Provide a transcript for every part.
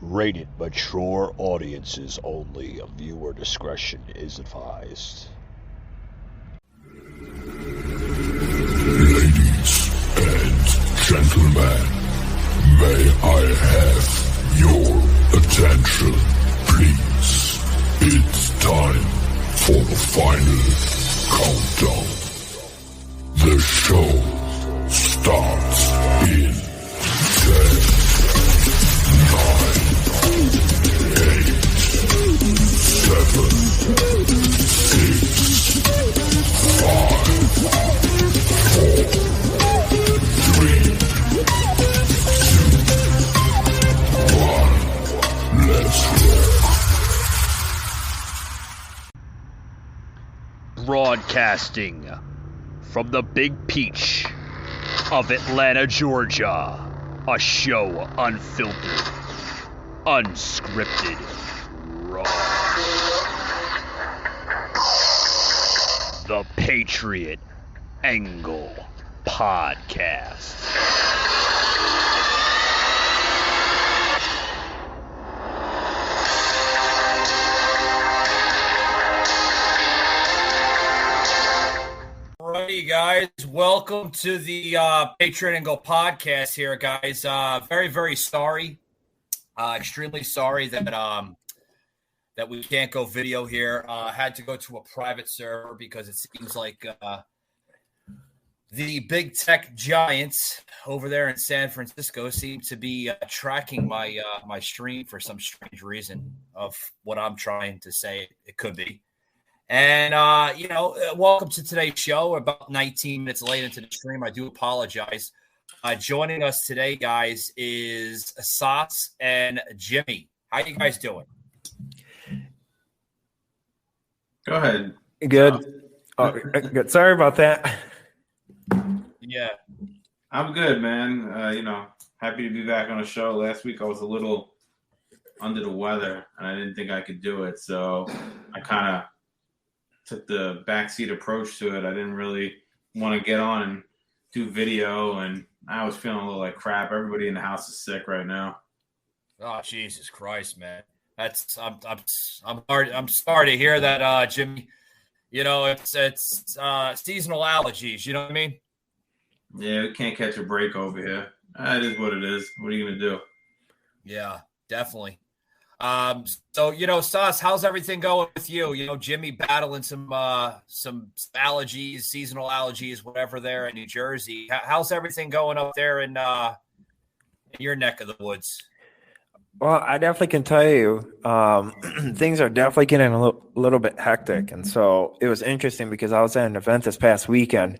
Rated mature audiences only. Viewer discretion is advised. Ladies and gentlemen, may I have your attention, please? It's time for the final countdown. The show starts in 10, 9, 8, 7, 6, 5, 4, 3, 2, 1. Let's rock. Broadcasting from the Big Peach of Atlanta, Georgia. A show unfiltered, unscripted, raw. The Patriot Angle Podcast. Alrighty, guys. Welcome to the Patriot Angle Podcast here, guys. Very, very sorry. Extremely sorry that that we can't go video here. Had to go to a private server because it seems like the big tech giants over there in San Francisco seem to be tracking my my stream for some strange reason of what I'm trying to say it could be. And, welcome to today's show. We're about 19 minutes late into the stream. I do apologize. Joining us today, guys, is Sauce and Jimmy. How you guys doing? Go ahead. Good. Oh, good. Sorry about that. Yeah. I'm good, man. Happy to be back on the show. Last week I was a little under the weather, and I didn't think I could do it. So I kind of took the backseat approach to it. I didn't really want to get on and do video, and I was feeling a little like crap. Everybody in the house is sick right now. Oh, Jesus Christ, man. I'm sorry to hear that, Jimmy. You know, it's seasonal allergies. You know what I mean? Yeah, we can't catch a break over here. It is what it is. What are you gonna do? Yeah, definitely. So Sauce, how's everything going with you? You know, Jimmy battling some allergies, seasonal allergies, whatever there in New Jersey. How's everything going up there in your neck of the woods? Well, I definitely can tell you, things are definitely getting a little bit hectic. And so it was interesting because I was at an event this past weekend,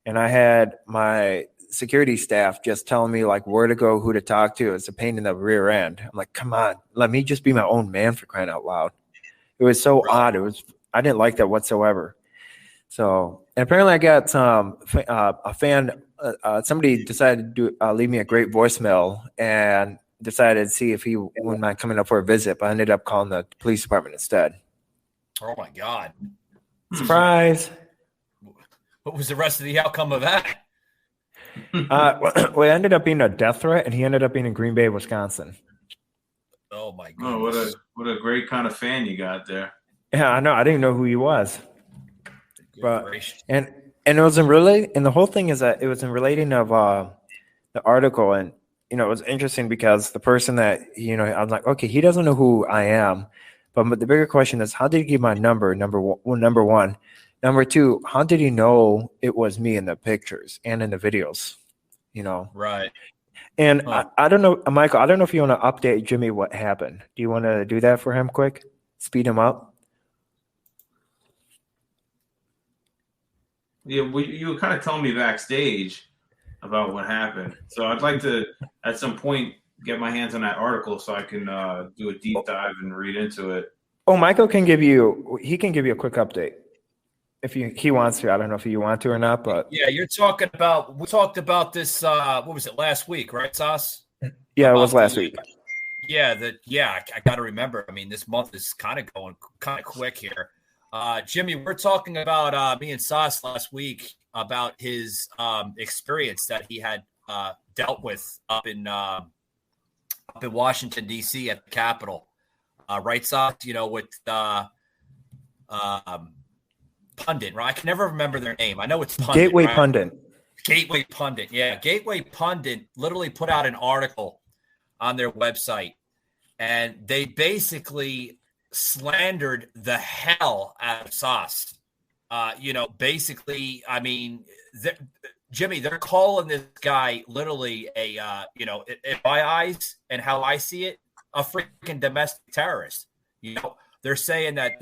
and I had my security staff just telling me like where to go, who to talk to. It's a pain in the rear end. I'm like, come on, let me just be my own man, for crying out loud. It was so odd. I didn't like that whatsoever. So, and apparently I got a fan, somebody decided to leave me a great voicemail and decided to see if he wouldn't mind coming up for a visit, but I ended up calling the police department instead. Oh my God. Surprise. What was the rest of the outcome of that? Well, it ended up being a death threat, and he ended up being in Green Bay, Wisconsin. Oh my God! Oh, what a great kind of fan you got there. Yeah, I know. I didn't know who he was. Good and it was in relate, and the whole thing is that it was in relating of the article, and it was interesting because the person that I was like, okay, he doesn't know who I am, but the bigger question is, how did he get my number? Number one. Number two, how did he know it was me in the pictures and in the videos? Right. And I don't know, Michael, I don't know if you want to update Jimmy what happened. Do you want to do that for him quick? Speed him up? Yeah, you were kind of telling me backstage about what happened. So I'd like to, at some point, get my hands on that article so I can do a deep dive and read into it. Oh, Michael can give you a quick update. If he wants to. I don't know if you want to or not, but yeah, we talked about this. What was it, last week, right, Sauce? Yeah, it was last week. Yeah, I got to remember. I mean, this month is kind of going kind of quick here. Jimmy, we're talking about me and Sauce last week about his experience that he had dealt with up in up in Washington, D.C. at the Capitol. Right, Sox, with Pundit, right? I can never remember their name. I know it's Pundit, Gateway right? Pundit. Gateway Pundit. Yeah. Gateway Pundit literally put out an article on their website, and they basically slandered the hell out of Sauce. Basically, I mean, Jimmy, they're calling this guy literally in my eyes and how I see it, a freaking domestic terrorist. They're saying that,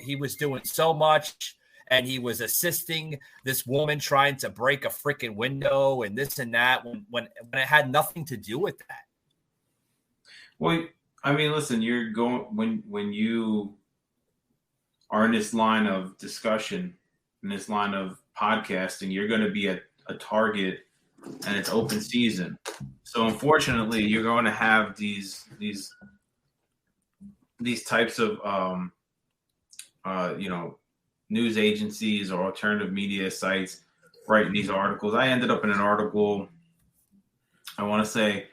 he was doing so much and he was assisting this woman trying to break a freaking window and this and that when it had nothing to do with that. Well, I mean, listen, you're going when you are in this line of discussion, in this line of podcasting, you're going to be a target, and it's open season. So unfortunately, you're going to have these types of news agencies or alternative media sites writing these articles. I ended up in an article, I want to say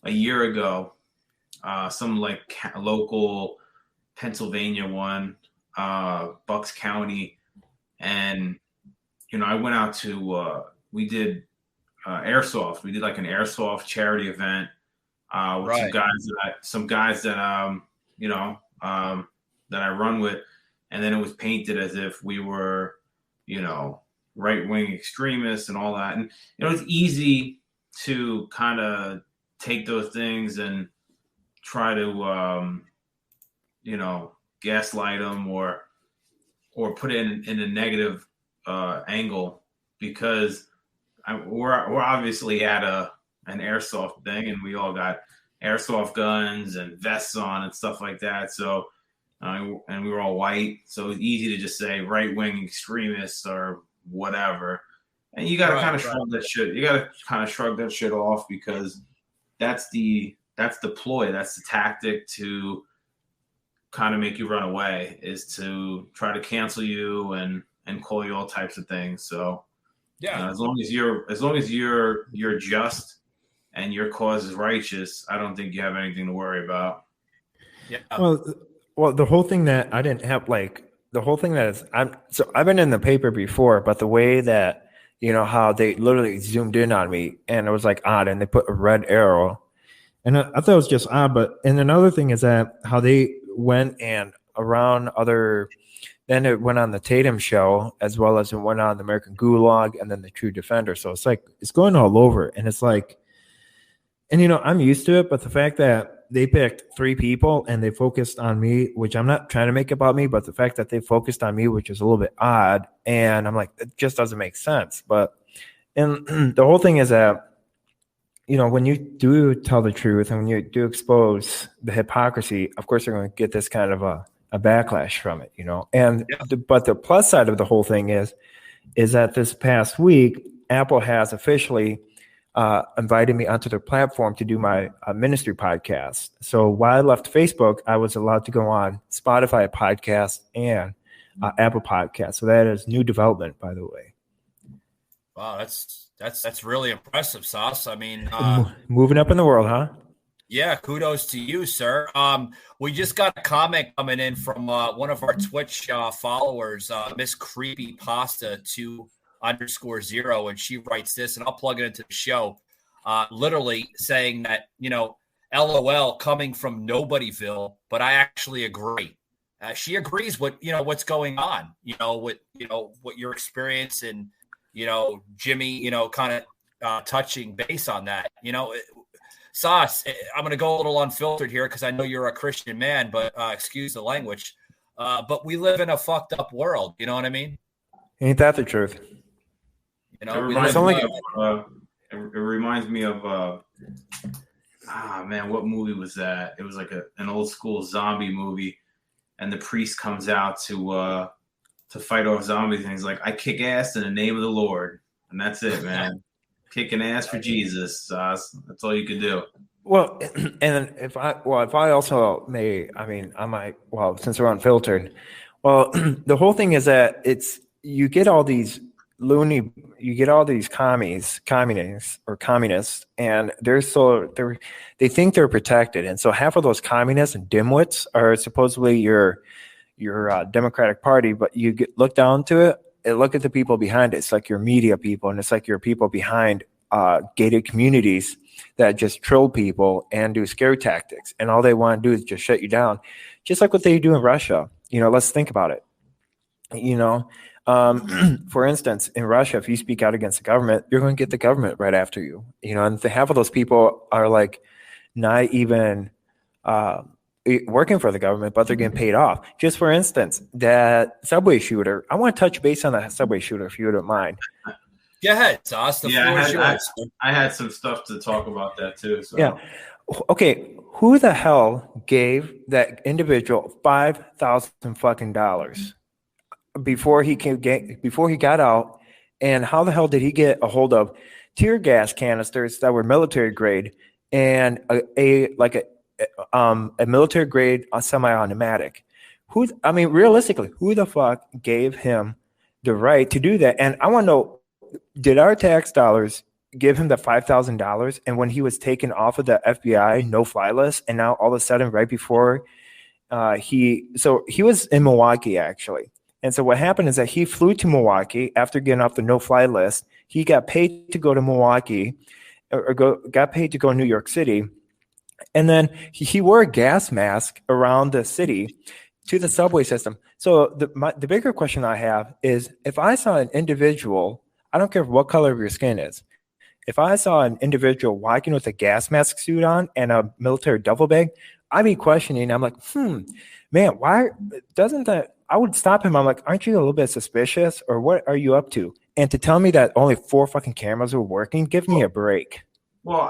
a year ago, some like local Pennsylvania one, Bucks County. And, I went out to, we did airsoft. We did like an airsoft charity event with Right. some guys that I run with. And then it was painted as if we were, right-wing extremists and all that. And, it's easy to kind of take those things and try to, gaslight them or put it in a negative angle, because we're obviously at an airsoft thing, and we all got airsoft guns and vests on and stuff like that. So, and we were all white, so it's easy to just say right-wing extremists or whatever. And you got to kind of shrug that shit. You got to kind of shrug that shit off, because that's the ploy. That's the tactic to kind of make you run away, is to try to cancel you and call you all types of things. So Yeah. as long as you're just and your cause is righteous, I don't think you have anything to worry about. Yeah. Well, the whole thing that I didn't have, I've been in the paper before, but the way that, how they literally zoomed in on me and it was like odd, and they put a red arrow, and I thought it was just odd. And another thing is that how they went and around then it went on the Tatum show, as well as it went on the American Gulag and then the True Defender. So it's like, it's going all over, and it's like, and I'm used to it, but the fact that they picked 3 people and they focused on me, which I'm not trying to make about me, but the fact that they focused on me, which is a little bit odd, and I'm like, it just doesn't make sense. And the whole thing is that, when you do tell the truth and when you do expose the hypocrisy, of course, you're going to get this kind of a backlash from it, And but the plus side of the whole thing is that this past week, Apple has officially invited me onto their platform to do my ministry podcast. So while I left Facebook, I was allowed to go on Spotify podcast and Apple podcast. So that is new development, by the way. Wow, that's really impressive, Sauce. I mean, moving up in the world, huh? Yeah, kudos to you, sir. We just got a comment coming in from one of our Twitch followers, Miss Creepy Pasta 2_0, and she writes this, and I'll plug it into the show. Literally saying that, LOL coming from Nobodyville, but I actually agree. She agrees with what's going on, what your experience and Jimmy, kind of touching base on that, Sauce, I'm going to go a little unfiltered here because I know you're a Christian man, but excuse the language. But we live in a fucked up world. You know what I mean? Ain't that the truth? It reminds me of what movie was that? It was like an old school zombie movie, and the priest comes out to fight off zombies, and he's like, "I kick ass in the name of the Lord," and that's it, man. Kicking ass for Jesus. That's all you could do. Well, and if I also may, since we're unfiltered, the whole thing is that you get all these loony. You get all these communists, and they think they're protected, and so half of those communists and dimwits are supposedly your Democratic Party, but you look down to it and look at the people behind it. It's like your media people, and it's like your people behind gated communities that just troll people and do scare tactics, and all they want to do is just shut you down, just like what they do in Russia. Let's think about it. For instance, in Russia, if you speak out against the government, you're going to get the government right after you. And half of those people are like not even working for the government, but they're getting paid off. Just for instance, that subway shooter. I want to touch base on that subway shooter, if you don't mind. Go ahead, Sauce. The floor is yours. I had some stuff to talk about that too. So. Yeah. Okay. Who the hell gave that individual $5,000 fucking dollars before he got out? And how the hell did he get a hold of tear gas canisters that were military grade and a military grade semi-automatic? Realistically, who the fuck gave him the right to do that? And I want to know, did our tax dollars give him the $5,000? And when he was taken off of the FBI no-fly list, and now all of a sudden, right before he was in Milwaukee actually. And so what happened is that he flew to Milwaukee after getting off the no-fly list. He got paid to go to Milwaukee, got paid to go to New York City, and then he wore a gas mask around the city to the subway system. So the bigger question I have is, if I saw an individual, I don't care what color of your skin is, if I saw an individual walking with a gas mask suit on and a military duffel bag, I'd be questioning. I'm like, man, why doesn't that? I would stop him. I'm like, aren't you a little bit suspicious, or what are you up to? And to tell me that only 4 fucking cameras were working, give me a break. Well,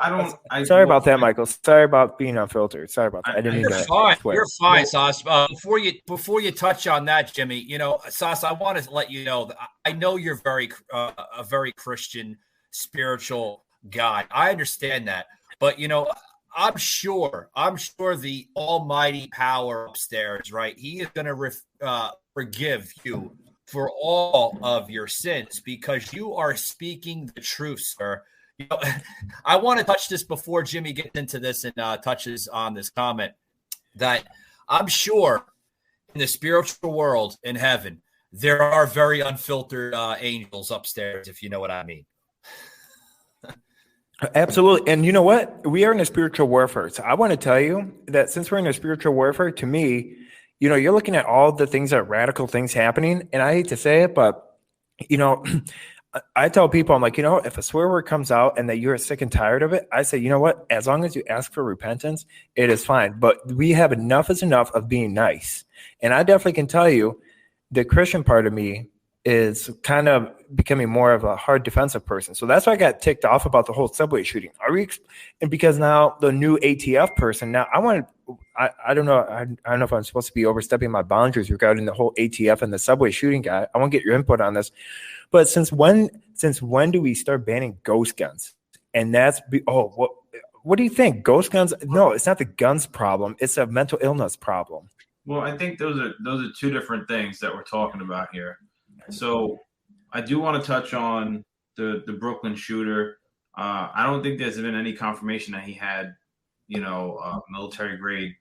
Sorry about that, Michael. Sorry about being unfiltered. Sorry about that. I didn't mean that. You're fine, Sauce. Before you touch on that, Jimmy, Sauce, I want to let you know that I know you're a very Christian, spiritual guy. I understand that, but I'm sure the almighty power upstairs, right? He is going to forgive you for all of your sins because you are speaking the truth, sir. I want to touch this before Jimmy gets into this and touches on this comment, that I'm sure in the spiritual world in heaven, there are very unfiltered angels upstairs, if you know what I mean. Absolutely. And you know what? We are in a spiritual warfare. So I want to tell you that since we're in a spiritual warfare, to me, you're looking at all the things, that radical things happening. And I hate to say it, but, I tell people, I'm like, if a swear word comes out and that you're sick and tired of it, I say, you know what? As long as you ask for repentance, it is fine. But we have enough is enough of being nice. And I definitely can tell you the Christian part of me is kind of becoming more of a hard defensive person. So that's why I got ticked off about the whole subway shooting. And because now the new ATF person, now I don't know if I'm supposed to be overstepping my boundaries regarding the whole ATF and the subway shooting guy. I want to get your input on this. But since when do we start banning ghost guns? And what do you think? Ghost guns? No, it's not the guns problem. It's a mental illness problem. Well, I think those are 2 different things that we're talking about here. So I do want to touch on the Brooklyn shooter. I don't think there's been any confirmation that he had, military grade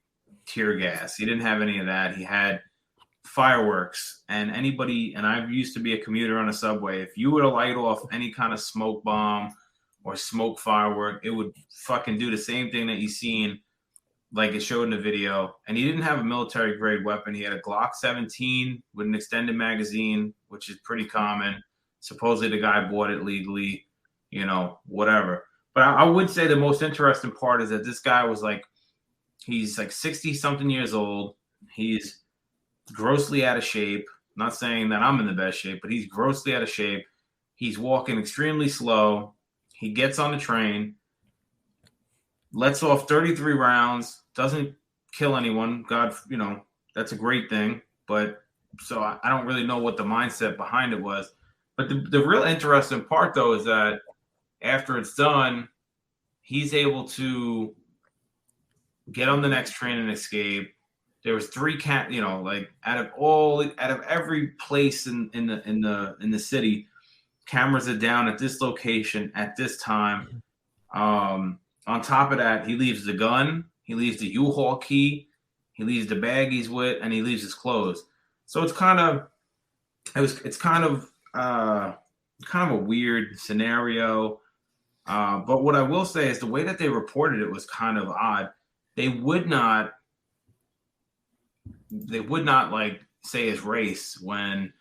tear gas. He didn't have any of that. He had fireworks, and I used to be a commuter on a subway. If you were to light off any kind of smoke bomb or smoke firework, it would fucking do the same thing that you seen, like it showed in the video. And he didn't have a military grade weapon. He had a Glock 17 with an extended magazine, which is pretty common. Supposedly the guy bought it legally, whatever. But I would say the most interesting part is that this guy he's like 60 something years old. He's grossly out of shape. Not saying that I'm in the best shape, but he's grossly out of shape. He's walking extremely slow. He gets on the train, lets off 33 rounds, doesn't kill anyone. God, that's a great thing. But so I don't really know what the mindset behind it was. But the real interesting part, though, is that after it's done, he's able to get on the next train and escape. There was 3 out of every place in the city, cameras are down at this location at this time. On top of that, he leaves the gun, he leaves the U-Haul key, he leaves the bag he's with, and he leaves his clothes. So it's kind of a weird scenario. But what I will say is the way that they reported it was kind of odd. They would not like say his race when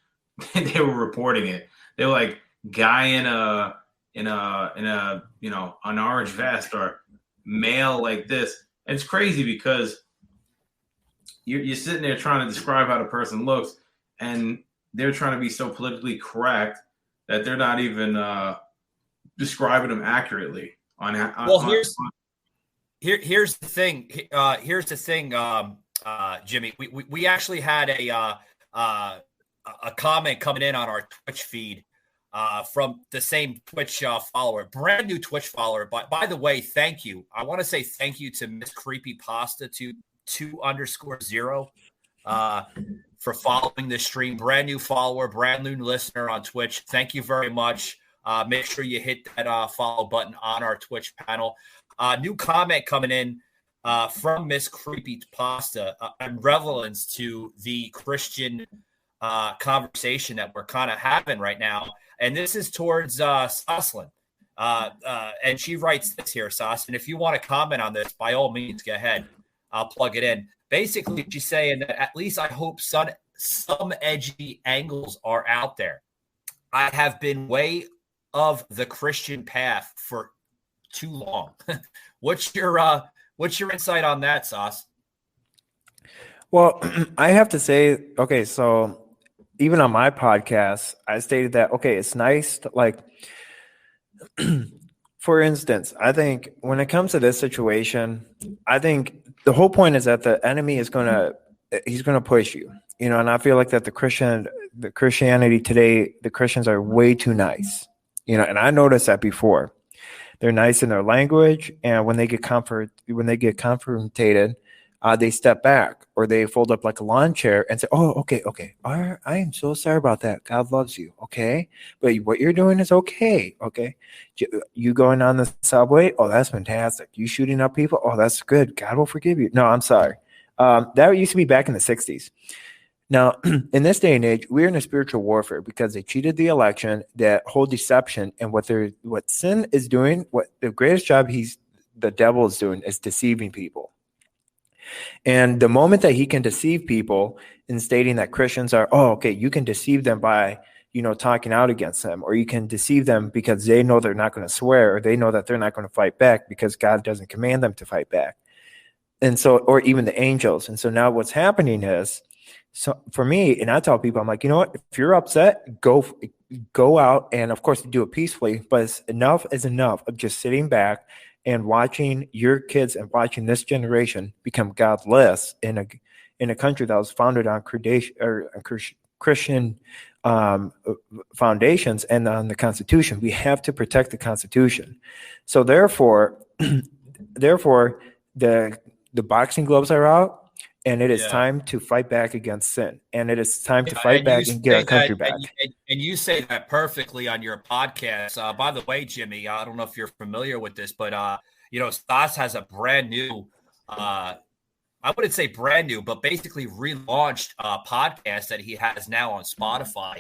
they were reporting it. They were like, guy in a an orange vest, or male like this. And it's crazy because you're sitting there trying to describe how the person looks, and they're trying to be so politically correct that they're not even describing them accurately. Here's the thing. Jimmy. We actually had a comment coming in on our Twitch feed from the same Twitch follower, brand new Twitch follower. But by the way, thank you. I want to say thank you to Miss Creepy Pasta 2_0 for following the stream. Brand new follower, brand new listener on Twitch. Thank you very much. Make sure you hit that follow button on our Twitch panel. New comment coming in from Miss Creepy Pasta in relevance to the Christian conversation that we're kind of having right now. And this is towards Soslin. And she writes this here, Sos. And if you want to comment on this, by all means, go ahead. I'll plug it in. Basically, she's saying that at least I hope some edgy angles are out there. I have been way of the Christian path for too long. What's your insight on that, Sos? Well, I have to say, okay, so even on my podcast, I stated that, okay, it's nice to, like, for instance, I think when it comes to this situation, I think the whole point is that the enemy is he's gonna push you, and I feel like that the Christianity today, the Christians are way too nice, and I noticed that before. They're nice in their language, and when they get confronted, they step back or they fold up like a lawn chair and say, "Oh, okay, I am so sorry about that. God loves you, okay? But what you're doing is okay, okay? You going on the subway? Oh, that's fantastic. You shooting up people? Oh, that's good. God will forgive you. No, I'm sorry. That used to be back in the 60s. Now, in this day and age, we're in a spiritual warfare because they cheated the election. That whole deception and what sin is doing, what the greatest job the devil is doing is deceiving people. And the moment that he can deceive people in stating that Christians are, oh, okay, you can deceive them by, talking out against them, or you can deceive them because they know they're not going to swear, or they know that they're not going to fight back because God doesn't command them to fight back. And so, or even the angels. And so now what's happening is, so for me, and I tell people, I'm like, you know what, if you're upset, go out, and of course do it peacefully, but enough is enough of just sitting back and watching your kids and watching this generation become godless in a country that was founded on Christian foundations and on the Constitution. We have to protect the Constitution. So therefore, the boxing gloves are out, and it is time to fight back against sin, and it is time to fight back and get our country back. And you say that perfectly on your podcast. By the way, Jimmy, I don't know if you're familiar with this, but Stas has a brand new, I wouldn't say brand new, but basically relaunched podcast that he has now on Spotify.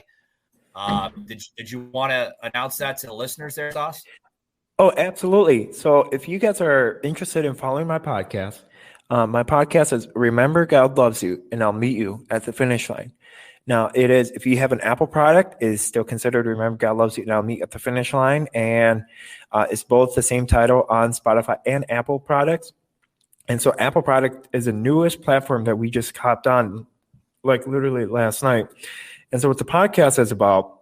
Did you want to announce that to the listeners there, Stas? Oh, absolutely. So if you guys are interested in following my podcast is Remember God Loves You, and I'll meet you at the finish line. Now, it is, if you have an Apple product, it is still considered Remember God Loves You, and I'll meet at the finish line. And it's both the same title on Spotify and Apple products. And so Apple product is the newest platform that we just hopped on, like literally last night. And so what the podcast is about,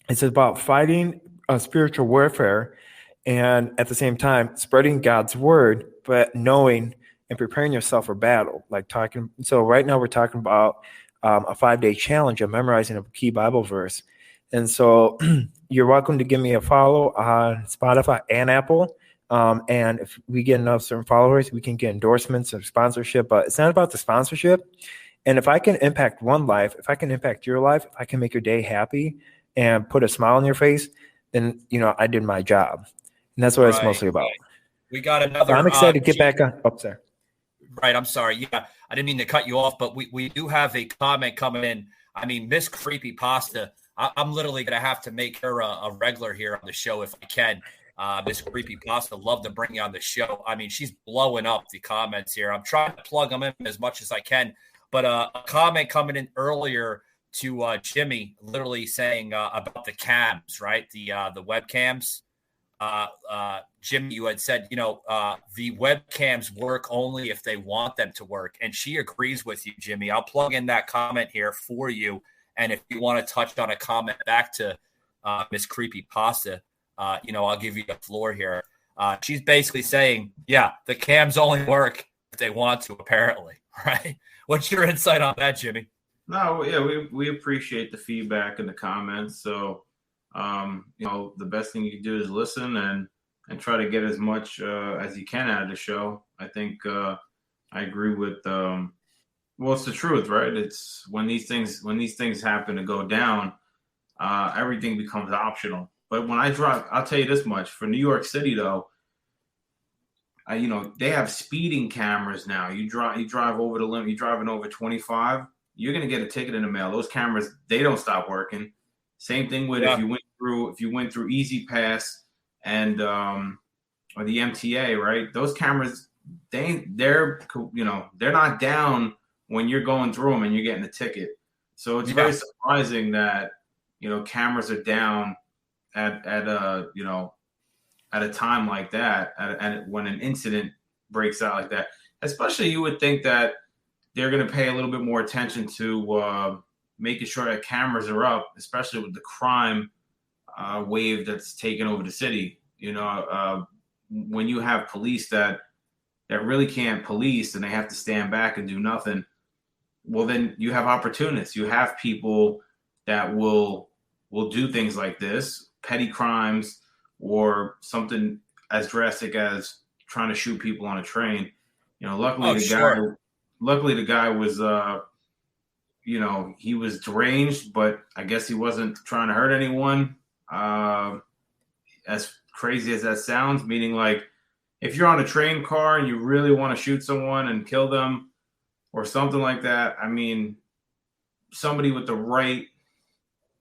it's about fighting a spiritual warfare and at the same time spreading God's word, but knowing and preparing yourself for battle. So right now we're talking about a 5-day challenge of memorizing a key Bible verse. And so you're welcome to give me a follow on Spotify and Apple. And if we get enough certain followers, we can get endorsements or sponsorship, but it's not about the sponsorship. And if I can impact one life, if I can impact your life, if I can make your day happy, and put a smile on your face, then I did my job, and that's what it's mostly about. We got another. I'm excited to get back on. Oh, sorry. Right, I'm sorry. Yeah, I didn't mean to cut you off, but we do have a comment coming in. I mean, Miss Creepy Pasta. I'm literally gonna have to make her a regular here on the show if I can. Miss Creepy Pasta, love to bring you on the show. I mean, she's blowing up the comments here. I'm trying to plug them in as much as I can, but a comment coming in earlier to Jimmy, literally saying about the cams, right? The webcams. Jimmy, you had said, the webcams work only if they want them to work. And she agrees with you, Jimmy. I'll plug in that comment here for you. And if you want to touch on a comment back to Miss Creepy Pasta, I'll give you the floor here. She's basically saying, yeah, the cams only work if they want to, apparently, right? What's your insight on that, Jimmy? No, yeah, we appreciate the feedback and the comments. So, the best thing you can do is listen and try to get as much as you can out of the show. I think I agree with. It's the truth, right? It's when these things happen to go down, everything becomes optional. But when I drive, I'll tell you this much: for New York City, though, they have speeding cameras now. You drive over the limit. You're driving over 25. You're gonna get a ticket in the mail. Those cameras, they don't stop working. Same thing with if you went through Easy Pass and or the MTA, right? Those cameras, they're not down when you're going through them and you're getting a ticket. So it's very surprising that cameras are down at a time like that, and when an incident breaks out like that. Especially, you would think that they're going to pay a little bit more attention to making sure that cameras are up, especially with the crime wave that's taken over the city. When you have police that really can't police and they have to stand back and do nothing, well, then you have opportunists. You have people that will do things like this, petty crimes, or something as drastic as trying to shoot people on a train. Luckily the guy was he was deranged, but I guess he wasn't trying to hurt anyone. As crazy as that sounds, meaning like if you're on a train car and you really want to shoot someone and kill them or something like that, I mean, somebody with the right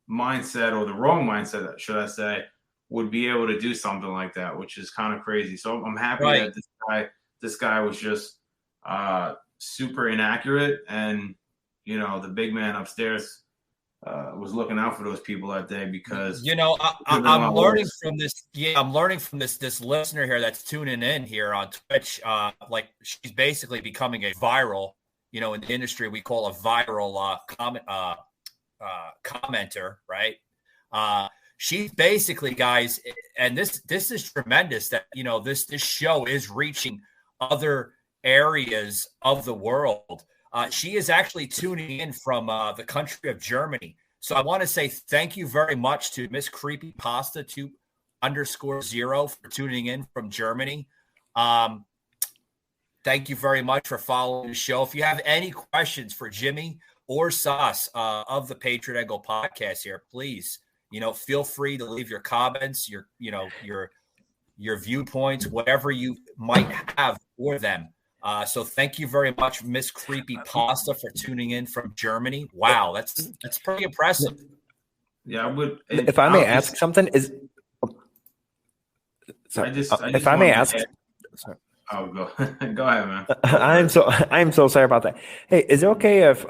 mindset or the wrong mindset, should I say, would be able to do something like that, which is kind of crazy. So I'm happy that this guy was just super inaccurate, and the big man upstairs was looking out for those people that day, because I'm learning from this. Yeah, I'm learning from this listener here that's tuning in here on Twitch. Like, she's basically becoming a viral. In the industry, we call a viral commenter, right? She's basically, guys, and this is tremendous that this show is reaching other areas of the world. She is actually tuning in from the country of Germany. So I want to say thank you very much to Miss Creepy Pasta 2_0 for tuning in from Germany. Thank you very much for following the show. If you have any questions for Jimmy or Sauce of the Patriot Angle podcast here, please, feel free to leave your comments, your viewpoints, whatever you might have for them. So thank you very much, Miss Creepy Pasta, for tuning in from Germany. Wow, that's pretty impressive. Yeah, I would. If I may ask something, if I may ask. Sorry. Oh, go ahead, man. I'm so sorry about that. Hey, is it okay if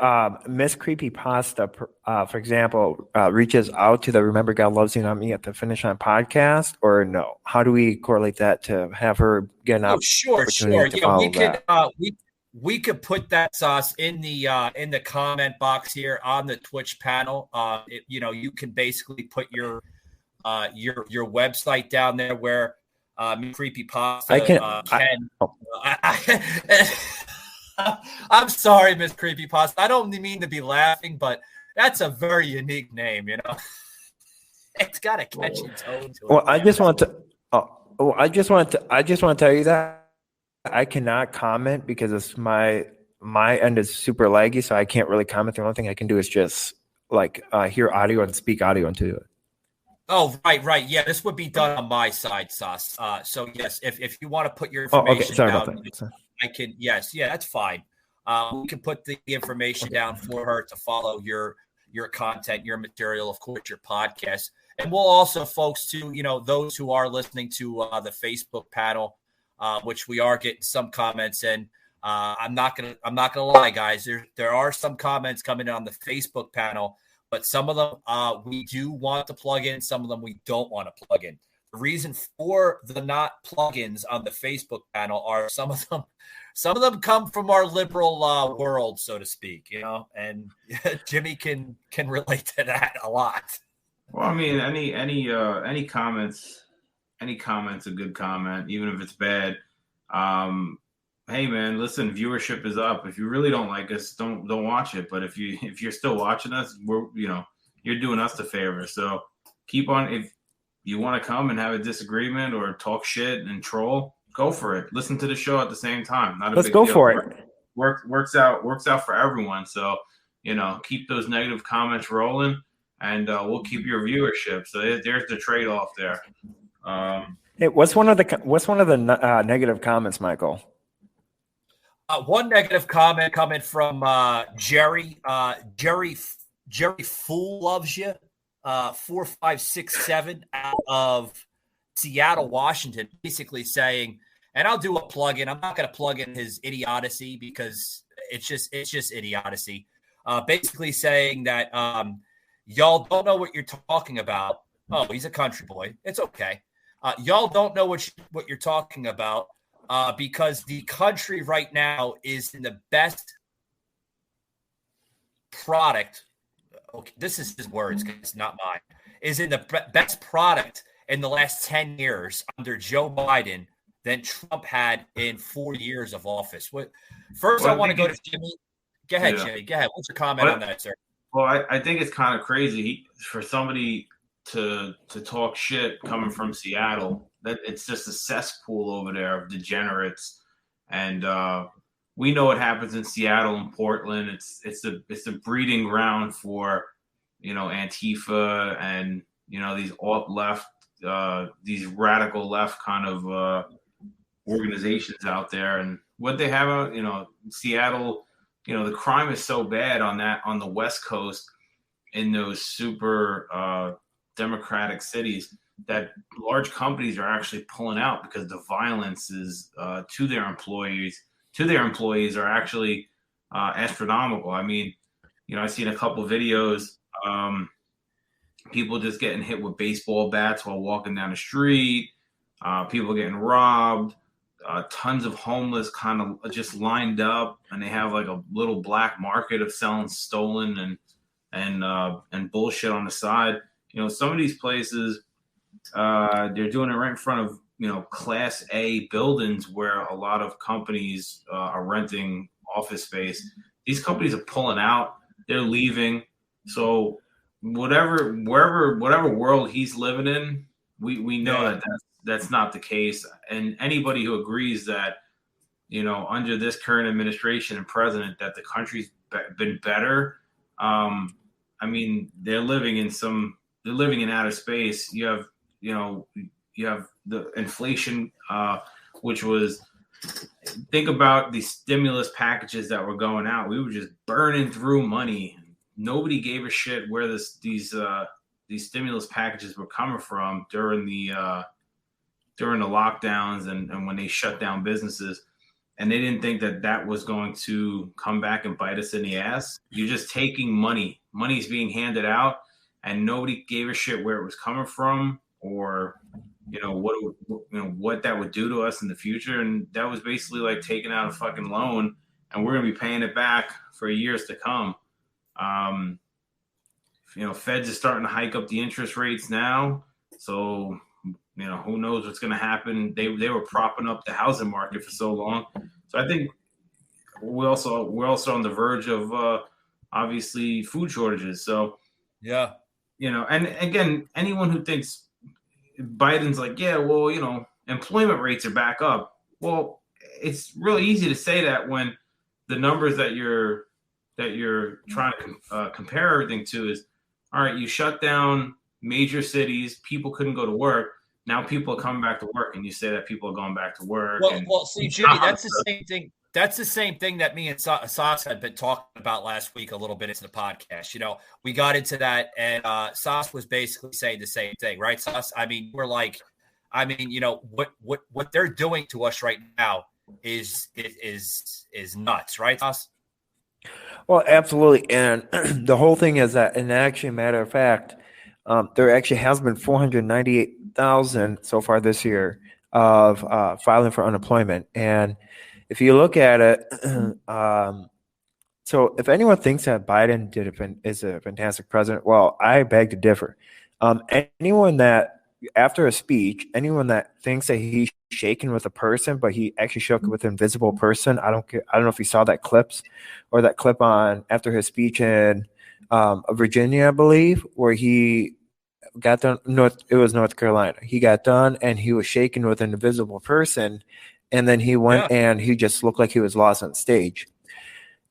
Miss Creepy Pasta, for example, reaches out to the Remember God Loves You Not Me at the Finish Line podcast, or no? How do we correlate that to have her get an opportunity to follow that? We could put that, Sauce, in the comment box here on the Twitch panel. You can basically put your website down there where Creepy Pasta I'm sorry, Miss Creepy Pasta. I don't mean to be laughing, but that's a very unique name, It's got a catchy tone to it. Well, I just want to tell you that I cannot comment because it's my end is super laggy, so I can't really comment. The only thing I can do is just hear audio and speak audio into it. Oh, right. Yeah, this would be done on my side, Sauce. So yes, if you want to put your Oh, okay. information Sorry down, about that. Sorry. I can. Yes, yeah, that's fine. We can put the information down for her to follow your content, your material, of course, your podcast, and we'll also, folks, too. Those who are listening to the Facebook panel, which we are getting some comments in. I'm not gonna lie, guys. There are some comments coming in on the Facebook panel. But some of them we do want to plug in. Some of them we don't want to plug in. The reason for the not plugins on the Facebook panel are some of them come from our liberal world, so to speak. And Jimmy can relate to that a lot. Well, I mean, any comments, a good comment, even if it's bad. Hey man, listen, viewership is up. If you really don't like us, don't watch it. But if you're still watching us, you're doing us the favor. So keep on. If you want to come and have a disagreement or talk shit and troll, go for it. Listen to the show at the same time. Let's go for it. Works out for everyone. So keep those negative comments rolling, and we'll keep your viewership. So there's the trade-off there. Hey, what's one of the negative comments, Michael? One negative comment coming from Jerry. Jerry Fool loves you. 4567 out of Seattle, Washington, basically saying, and I'll do a plug-in. I'm not going to plug in his idiocy because it's just idiocy. Basically saying that y'all don't know what you're talking about. Oh, he's a country boy. It's okay. Y'all don't know what you're talking about. Because the country right now is in the best product. Okay, this is his words, it's not mine. Is in the best product in the last 10 years under Joe Biden than Trump had in 4 years of office. I want to go to Jimmy. Go ahead, Jimmy. Go ahead. What's your comment on that, sir? Well, I think it's kind of crazy for somebody to talk shit coming from Seattle. That it's just a cesspool over there of degenerates, and we know what happens in Seattle and Portland. It's a breeding ground for Antifa and these alt left, these radical left kind of organizations out there. And what they have, Seattle, the crime is so bad on the West Coast in those super democratic cities that large companies are actually pulling out because the violence is to their employees are actually astronomical. I mean, I've seen a couple of videos, people just getting hit with baseball bats while walking down the street, people getting robbed, tons of homeless kind of just lined up, and they have like a little black market of selling stolen and bullshit on the side. Some of these places, they're doing it right in front of Class A buildings where a lot of companies are renting office space. These companies are pulling out; they're leaving. So whatever world he's living in, we know that's not the case. And anybody who agrees that under this current administration and president that the country's been better, I mean they're living in outer space. You have the inflation, which was, think about the stimulus packages that were going out. We were just burning through money. Nobody gave a shit where these stimulus packages were coming from during the lockdowns and when they shut down businesses. And they didn't think that was going to come back and bite us in the ass. You're just taking money. Money's being handed out, and nobody gave a shit where it was coming from or what that would do to us in the future. And that was basically like taking out a fucking loan, and we're gonna be paying it back for years to come. Feds are starting to hike up the interest rates now, so who knows what's going to happen. They were propping up the housing market for so long. So I think we're also on the verge of obviously food shortages. So yeah, and again, anyone who thinks Biden's like, yeah, well, employment rates are back up. Well, it's really easy to say that when the numbers that you're trying to compare everything to is, all right, you shut down major cities, people couldn't go to work. Now people are coming back to work, and you say that people are going back to work. Well, see, Jimmy, that's the same thing. That's the same thing that me and Sas had been talking about last week a little bit into the podcast. We got into that, and Sas was basically saying the same thing, right, Sas? I mean, we're like, what they're doing to us right now is nuts, right, Sas? Well, absolutely. And the whole thing is that, and actually, matter of fact, there actually has been 498,000 so far this year of filing for unemployment. And if you look at it, so if anyone thinks that Biden is a fantastic president, well, I beg to differ. Anyone that, after a speech, anyone that thinks that he's shaken with a person, but he actually shook with an invisible person, I don't know if you saw that clip on after his speech in Virginia, I believe, where he got done. It was North Carolina. He got done and he was shaken with an invisible person, and then he went and he just looked like he was lost on stage.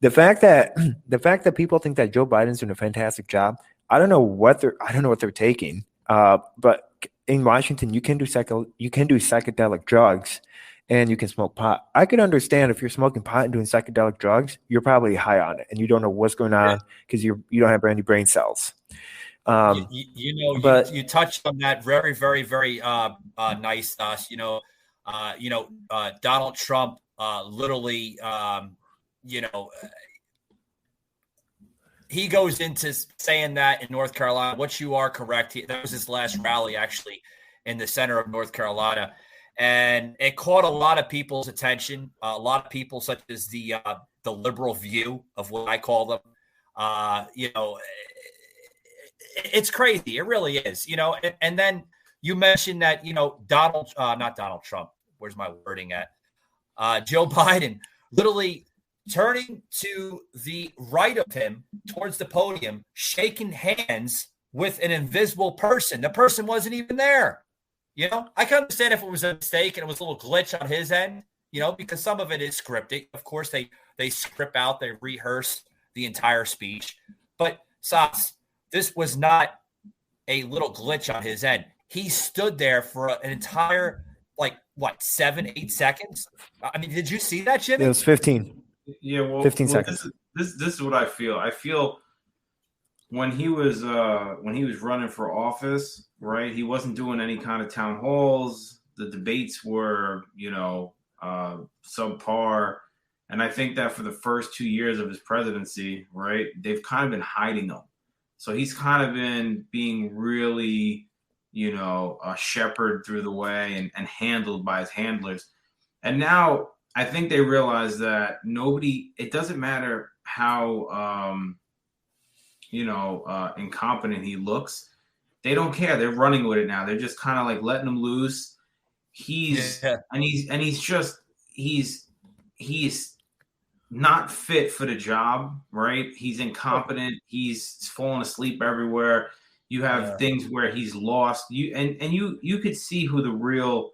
The fact that people think that Joe Biden's doing a fantastic job, I don't know what they're taking. But in Washington, you can do psychedelic drugs, and you can smoke pot. I could understand if you're smoking pot and doing psychedelic drugs, you're probably high on it, and you don't know what's going on because you don't have any brain cells. You touched on that very, very, very nice. Donald Trump literally, he goes into saying that in North Carolina, which you are correct. That was his last rally, actually, in the center of North Carolina. And it caught a lot of people's attention. A lot of people, such as the liberal view of what I call them. It's crazy. It really is. And then you mentioned that, not Donald Trump. Where's my wording at? Joe Biden literally turning to the right of him towards the podium, shaking hands with an invisible person. The person wasn't even there. I can understand if it was a mistake and it was a little glitch on his end, because some of it is scripted. Of course, they script out, they rehearse the entire speech. But Sas, this was not a little glitch on his end. He stood there for an entire, 7-8 seconds? I mean, did you see that, Jimmy? It was 15. Yeah, well, 15 seconds. This is what I feel. I feel when he was running for office, right? He wasn't doing any kind of town halls. The debates were, subpar. And I think that for the first 2 years of his presidency, right, they've kind of been hiding him. So he's kind of been being really, shepherded through the way and handled by his handlers. And now I think they realize that it doesn't matter how, incompetent he looks. They don't care. They're running with it now. They're just kind of like letting him loose. He's not fit for the job, right? He's incompetent. He's falling asleep everywhere. You have things where he's lost. You could see who the real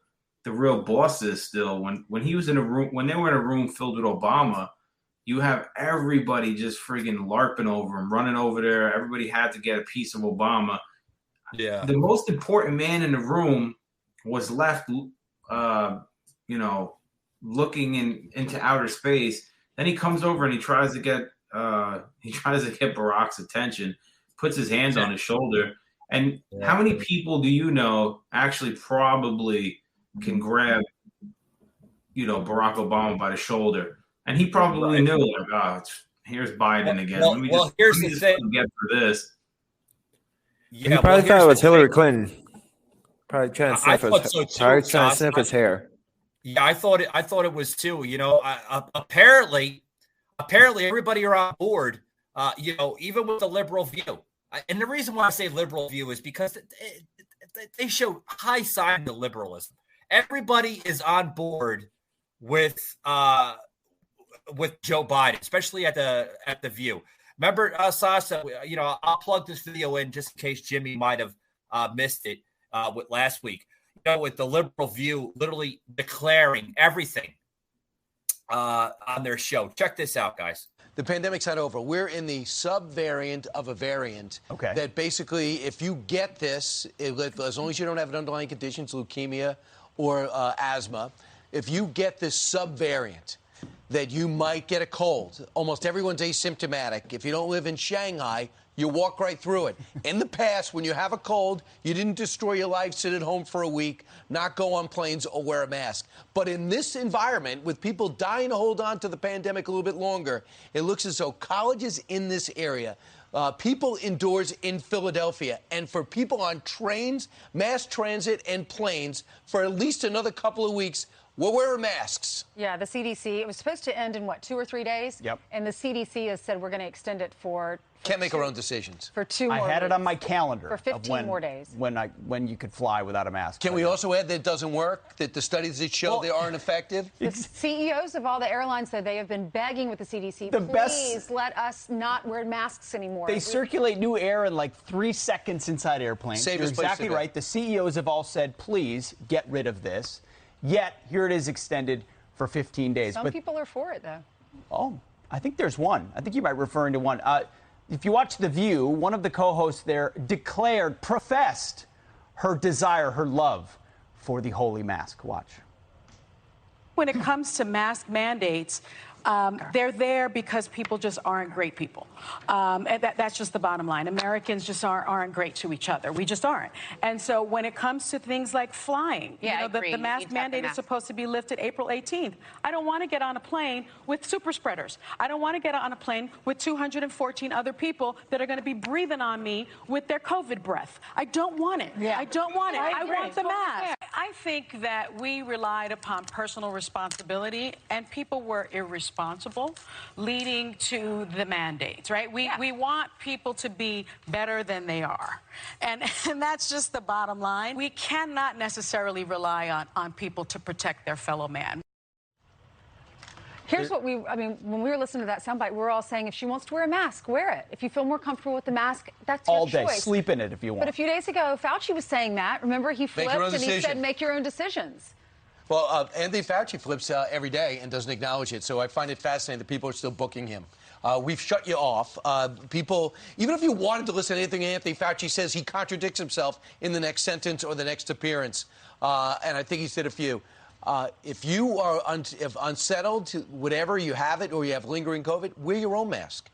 boss is still. When he was in a room, when they were in a room filled with Obama, you have everybody just friggin' LARPing over him, running over there. Everybody had to get a piece of Obama. Yeah. The most important man in the room was left, looking into outer space. Then he comes over and he tries to get Barack's attention, puts his hands on his shoulder. And how many people do you know actually probably can grab, Barack Obama by the shoulder? And he probably knew, here's Biden again. Here's the thing. Get through this. Yeah, he probably thought it was Hillary Clinton. Probably trying to sniff his hair. Yeah, I thought it was too. Apparently everybody are on board. Even with the liberal view. And the reason why I say liberal view is because they show high signs of liberalism. Everybody is on board with Joe Biden, especially at the View. Remember, Sasha, I'll plug this video in just in case Jimmy might have missed it with last week. With the liberal View literally declaring everything on their show. Check this out, guys. The pandemic's not over. We're in the subvariant of a variant. Okay. That basically, if you get this, as long as you don't have an underlying condition, leukemia or asthma, if you get this subvariant, that you might get a cold. Almost everyone's asymptomatic. If you don't live in Shanghai, you walk right through it. In the past, when you have a cold, you didn't destroy your life, sit at home for a week, not go on planes or wear a mask. But in this environment, with people dying to hold on to the pandemic a little bit longer, it looks as though colleges in this area, people indoors in Philadelphia, and for people on trains, mass transit, and planes for at least another couple of weeks, we're wearing masks. Yeah, the CDC, it was supposed to end in, 2 or 3 days? Yep. And the CDC has said we're going to extend it for Can't make our own decisions. For 2 more I had it on weeks. my calendar. For 15 more days. When you could fly without a mask. Can we also add that it doesn't work, that the studies that show they aren't effective? The CEOs of all the airlines said they have been begging with the CDC, The please best- let us not wear masks anymore. They circulate new air in like 3 seconds inside airplanes. Safest You're place to exactly go. right. The CEOs have all said, please get rid of this. Yet, here it is extended for 15 days. Some people are for it, though. Oh, I think there's one. I think you might be referring to one. If you watch The View, one of the co-hosts there professed her desire, her love for the holy mask. Watch. When it comes to mask mandates, they're there because people just aren't great people. And that's just the bottom line. Americans just aren't great to each other. We just aren't. And so when it comes to things like flying, I agree. the You mask need to have the mandate is mask. supposed to be lifted April 18th. I don't want to get on a plane with super spreaders. I don't want to get on a plane with 214 other people that are going to be breathing on me with their COVID breath. I don't want it. Yeah. I don't want it. I agree. want the mask. I think that we relied upon personal responsibility, and people were irresponsible, leading to the mandates, right? We want people to be better than they are. And that's just the bottom line. We cannot necessarily rely on people to protect their fellow man. Here's what when we were listening to that soundbite, we were all saying if she wants to wear a mask, wear it. If you feel more comfortable with the mask, that's All your day. choice. Sleep in it if you want. But a few days ago, Fauci was saying that. Remember, he flipped your own and he decision. said, make your own decisions. Well, Anthony Fauci flips every day and doesn't acknowledge it. So I find it fascinating that people are still booking him. We've shut you off. People, even if you wanted to listen to anything Anthony Fauci says, he contradicts himself in the next sentence or the next appearance. And I think he said a few. If you are unsettled, whatever, you have it or you have lingering COVID, wear your own mask.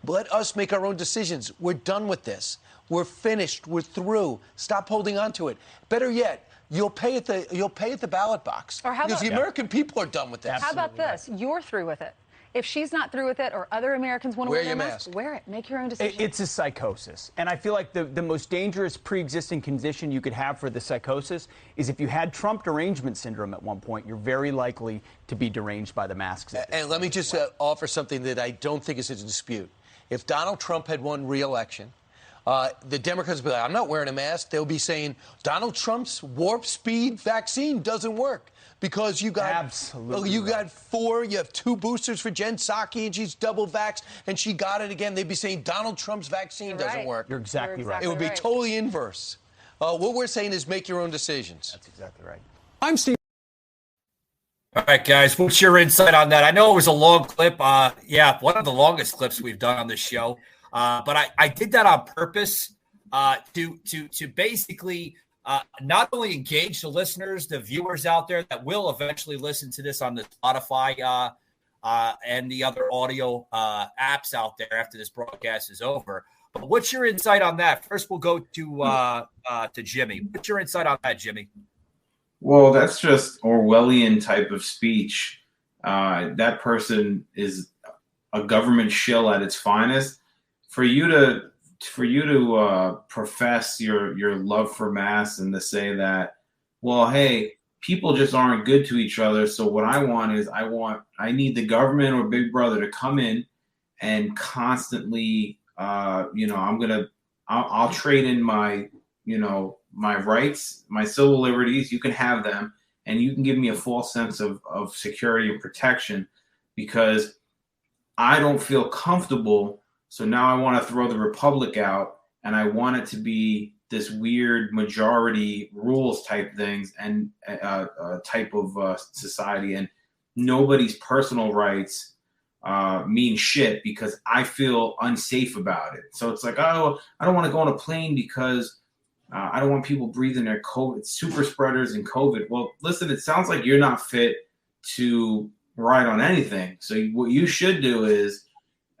Let us make our own decisions. We're done with this. We're finished. We're through. Stop holding on to it. Better yet, you'll pay at the ballot box. Or how because about- the American people are done with this. How about this? You're through with it. If she's not through with it or other Americans want to Wear wear your their mask, mask. wear it. Make your own decision. It's a psychosis. And I feel like the most dangerous pre-existing condition you could have for the psychosis is if you had Trump derangement syndrome at one point, you're very likely to be deranged by the masks. And let me just offer something that I don't think is in dispute. If Donald Trump had won re-election, the Democrats would be like, I'm not wearing a mask. They'll be saying Donald Trump's warp speed vaccine doesn't work because you got Absolutely you got you have 2 boosters for Jen Psaki and she's double vaxxed and she got it again. They'd be saying Donald Trump's vaccine doesn't right. work. You're exactly right. It would be right. totally inverse. What we're saying is make your own decisions. That's exactly right. I'm Steve. All right, guys, what's your insight on that? I know it was a long clip. Yeah, one of the longest clips we've done on this show. But I did that on purpose to basically not only engage the listeners, the viewers out there that will eventually listen to this on the Spotify and the other audio apps out there after this broadcast is over. But what's your insight on that? First, we'll go to Jimmy. What's your insight on that, Jimmy? Well, that's just Orwellian type of speech. That person is a government shill at its finest. For you to profess your love for masks and to say that, well, hey, people just aren't good to each other. So what I want is I need the government or Big Brother to come in and constantly, I'll trade in my rights, my civil liberties. You can have them, and you can give me a false sense of security and protection because I don't feel comfortable. So now I want to throw the republic out, and I want it to be this weird majority rules type things and type of society, and nobody's personal rights mean shit because I feel unsafe about it. So it's like, oh, I don't want to go on a plane because I don't want people breathing their COVID, super spreaders and COVID. Well, listen, it sounds like you're not fit to ride on anything. So what you should do is,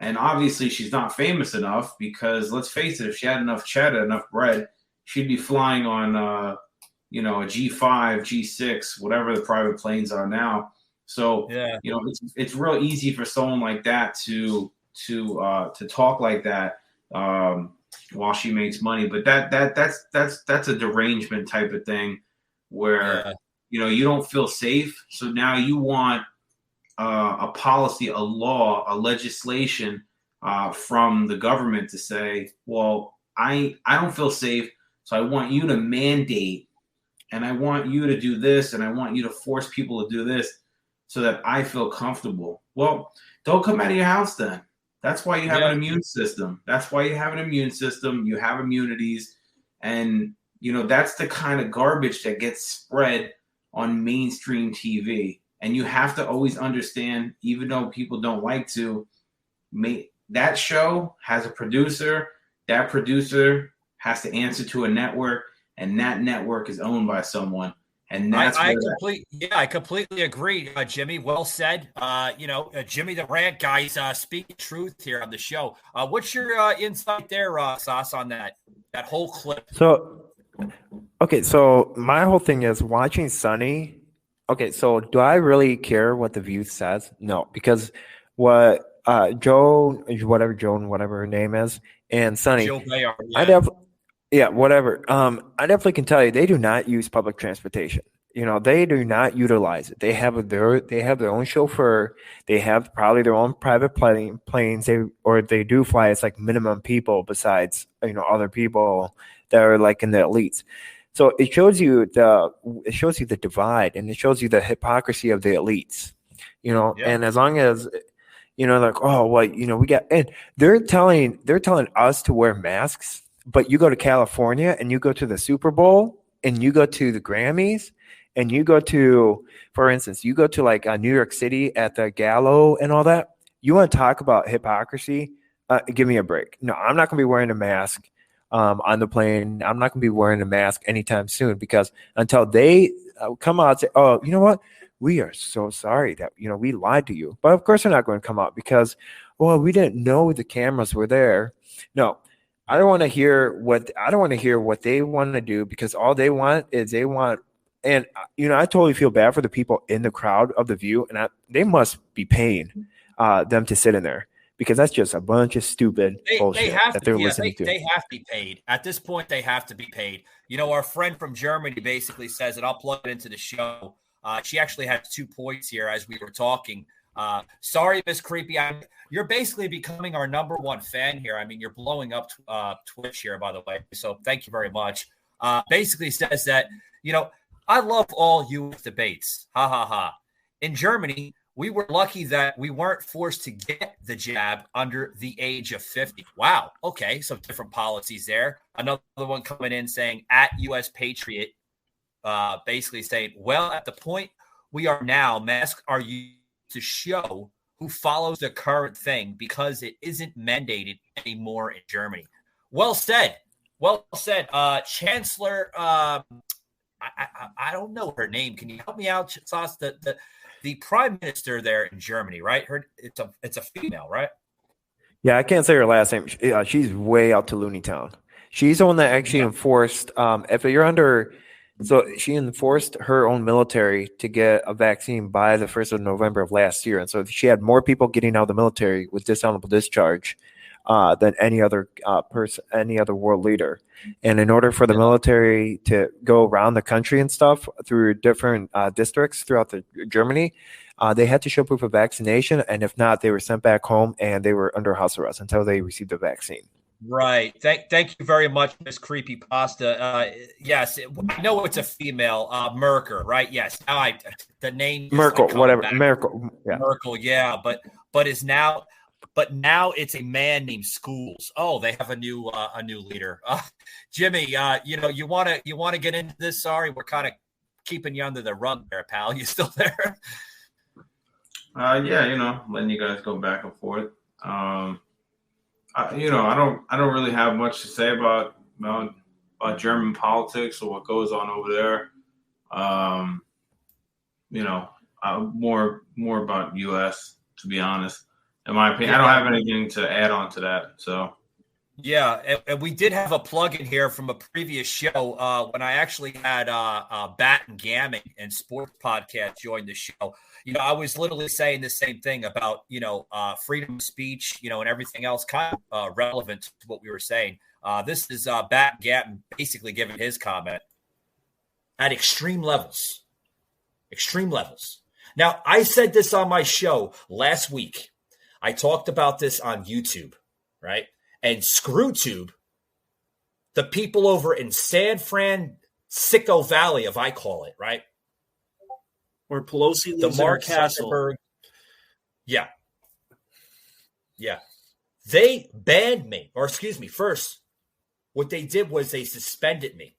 and obviously she's not famous enough because let's face it, if she had enough cheddar, enough bread, she'd be flying on, a G5, G6, whatever the private planes are now. So, it's real easy for someone like that to talk like that while she makes money. But that's a derangement type of thing where, you don't feel safe. So now you want a policy, a law, a legislation from the government to say, well, I don't feel safe, so I want you to mandate, and I want you to do this, and I want you to force people to do this so that I feel comfortable. Well, don't come out of your house then. That's why you have an immune system. That's why you have an immune system. You have immunities, and that's the kind of garbage that gets spread on mainstream TV. And you have to always understand, even though people don't like to, that show has a producer. That producer has to answer to a network, and that network is owned by someone. And that's I completely agree, Jimmy. Well said. Jimmy the Rant guys speaking truth here on the show. What's your insight there, Sauce, on that whole clip? So my whole thing is watching Sunny. Okay, so do I really care what the View says? No, because what Joan, whatever her name is, and Sunny, whatever. I definitely can tell you they do not use public transportation. They do not utilize it. They have their own chauffeur. They have probably their own private planes. They do fly. It's like minimum people besides other people that are like in the elites. So it shows you the divide, and it shows you the hypocrisy of the elites. And as long as like, oh well, we got, and they're telling us to wear masks. But you go to California and you go to the Super Bowl and you go to the Grammys and you go to, for instance, you go to like New York City at the Gallo and all that. You want to talk about hypocrisy? Give me a break. No, I'm not going to be wearing a mask on the plane. I'm not going to be wearing a mask anytime soon because until they come out and say, oh, you know what? We are so sorry that, we lied to you. But of course they're not going to come out because, well, we didn't know the cameras were there. No. I don't want to hear what they want to do because all they want is and I totally feel bad for the people in the crowd of the View, and they must be paying them to sit in there because that's just a bunch of stupid bullshit that they're listening to. They have to be paid at this point. They have to be paid. Our friend from Germany basically says, and I'll plug it into the show. She actually had 2 points here as we were talking. Sorry, Miss Creepy. You're basically becoming our number one fan here. I mean, you're blowing up Twitch here, by the way. So thank you very much. Basically says that, I love all U.S. debates. Ha, ha, ha. In Germany, we were lucky that we weren't forced to get the jab under the age of 50. Wow. Okay. So different policies there. Another one coming in saying at U.S. Patriot, basically saying, well, at the point we are now, masks are used to show who follows the current thing because it isn't mandated anymore in Germany. Well said. Chancellor, I don't know her name. Can you help me out, Sauce? The prime minister there in Germany, right? It's a female, right? Yeah, I can't say her last name. She's way out to Looney Town. She's the one that actually enforced. If you're under. So she enforced her own military to get a vaccine by the 1st of November of last year. And so she had more people getting out of the military with dishonorable discharge than any other world leader. And in order for the military to go around the country and stuff through different districts throughout Germany, they had to show proof of vaccination. And if not, they were sent back home and they were under house arrest until they received the vaccine. Right. Thank you very much, Miss Creepy Pasta. Yes, I know it's a female, Merkel, right? Yes. Now the name Merkel, whatever. Merkel. Yeah. Merkel, yeah. But now it's a man named Schools. Oh, they have a new leader. Jimmy, you want to get into this? Sorry, we're kind of keeping you under the rug there, pal. You still there? Yeah, letting you guys go back and forth. I don't really have much to say about German politics or what goes on over there. More about U.S. to be honest. In my opinion, I don't have anything to add on to that. So. Yeah, and we did have a plug in here from a previous show when I actually had Bat and Gammon and Sports Podcast join the show. I was literally saying the same thing about, freedom of speech, and everything else kind of relevant to what we were saying. This is Bat and Gammon basically giving his comment at extreme levels. Extreme levels. Now, I said this on my show last week. I talked about this on YouTube, right? And ScrewTube, the people over in San Francisco Valley, if I call it, right? Where Pelosi lives in her castle. Yeah. Yeah. They banned me, or excuse me, first, what they did was they suspended me.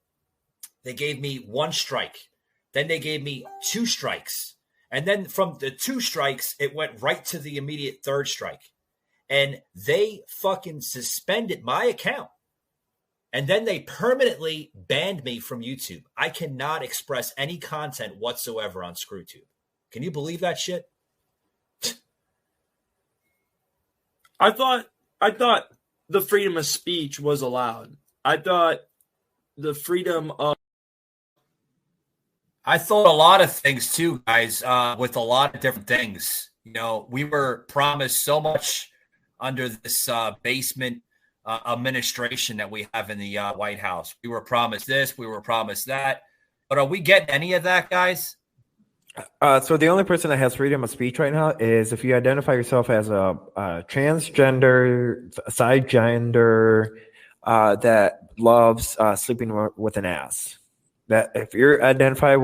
They gave me 1 strike. Then they gave me 2 strikes. And then from the 2 strikes, it went right to the immediate 3rd strike. And they fucking suspended my account. And then they permanently banned me from YouTube. I cannot express any content whatsoever on ScrewTube. Can you believe that shit? I thought the freedom of speech was allowed. I thought the freedom of... I thought a lot of things too, guys, with a lot of different things. We were promised so much under this basement administration that we have in the White House. We were promised this, we were promised that. But are we getting any of that, guys? So the only person that has freedom of speech right now is if you identify yourself as a transgender, cisgender, that loves sleeping with an ass. That if you're identified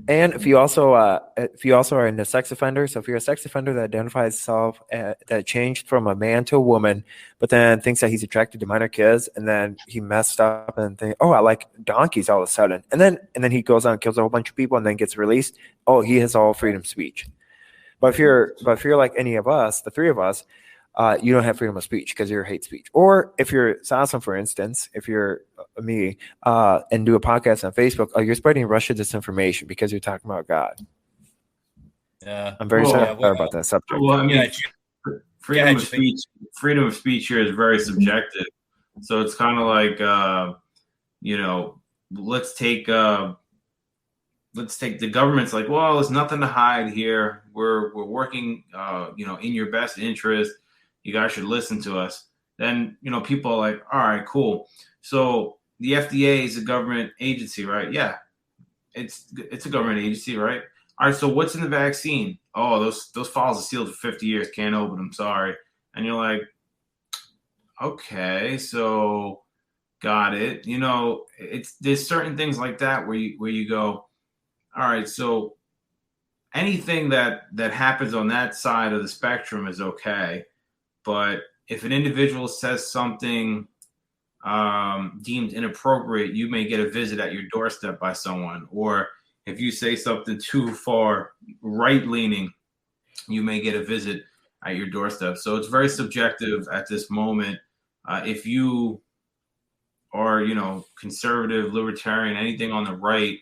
and if you also are in a sex offender, so if you're a sex offender that identifies himself that changed from a man to a woman, but then thinks that he's attracted to minor kids, and then he messed up and think, I like donkeys all of a sudden, and then he goes on and kills a whole bunch of people and then gets released. He has all freedom of speech. But if you're like any of us, the 3 of us, you don't have freedom of speech because you're hate speech. Or if you're Sassam, for instance, if you're me and do a podcast on Facebook, you're spreading Russia disinformation because you're talking about God. Yeah, I'm very sorry about that subject. Well, I mean, freedom of speech here is very subjective. So it's kind of like, let's take the government's like, well, there's nothing to hide here. We're working, in your best interest. You guys should listen to us. Then, people are like, all right, cool. So the FDA is a government agency, right? Yeah, it's a government agency, right? All right, so what's in the vaccine? Oh, those files are sealed for 50 years. Can't open them. Sorry. And you're like, okay, so got it. There's certain things like that where you go, all right, so anything that happens on that side of the spectrum is okay. But if an individual says something deemed inappropriate, you may get a visit at your doorstep by someone. Or if you say something too far right-leaning, you may get a visit at your doorstep. So it's very subjective at this moment. If you are, conservative, libertarian, anything on the right,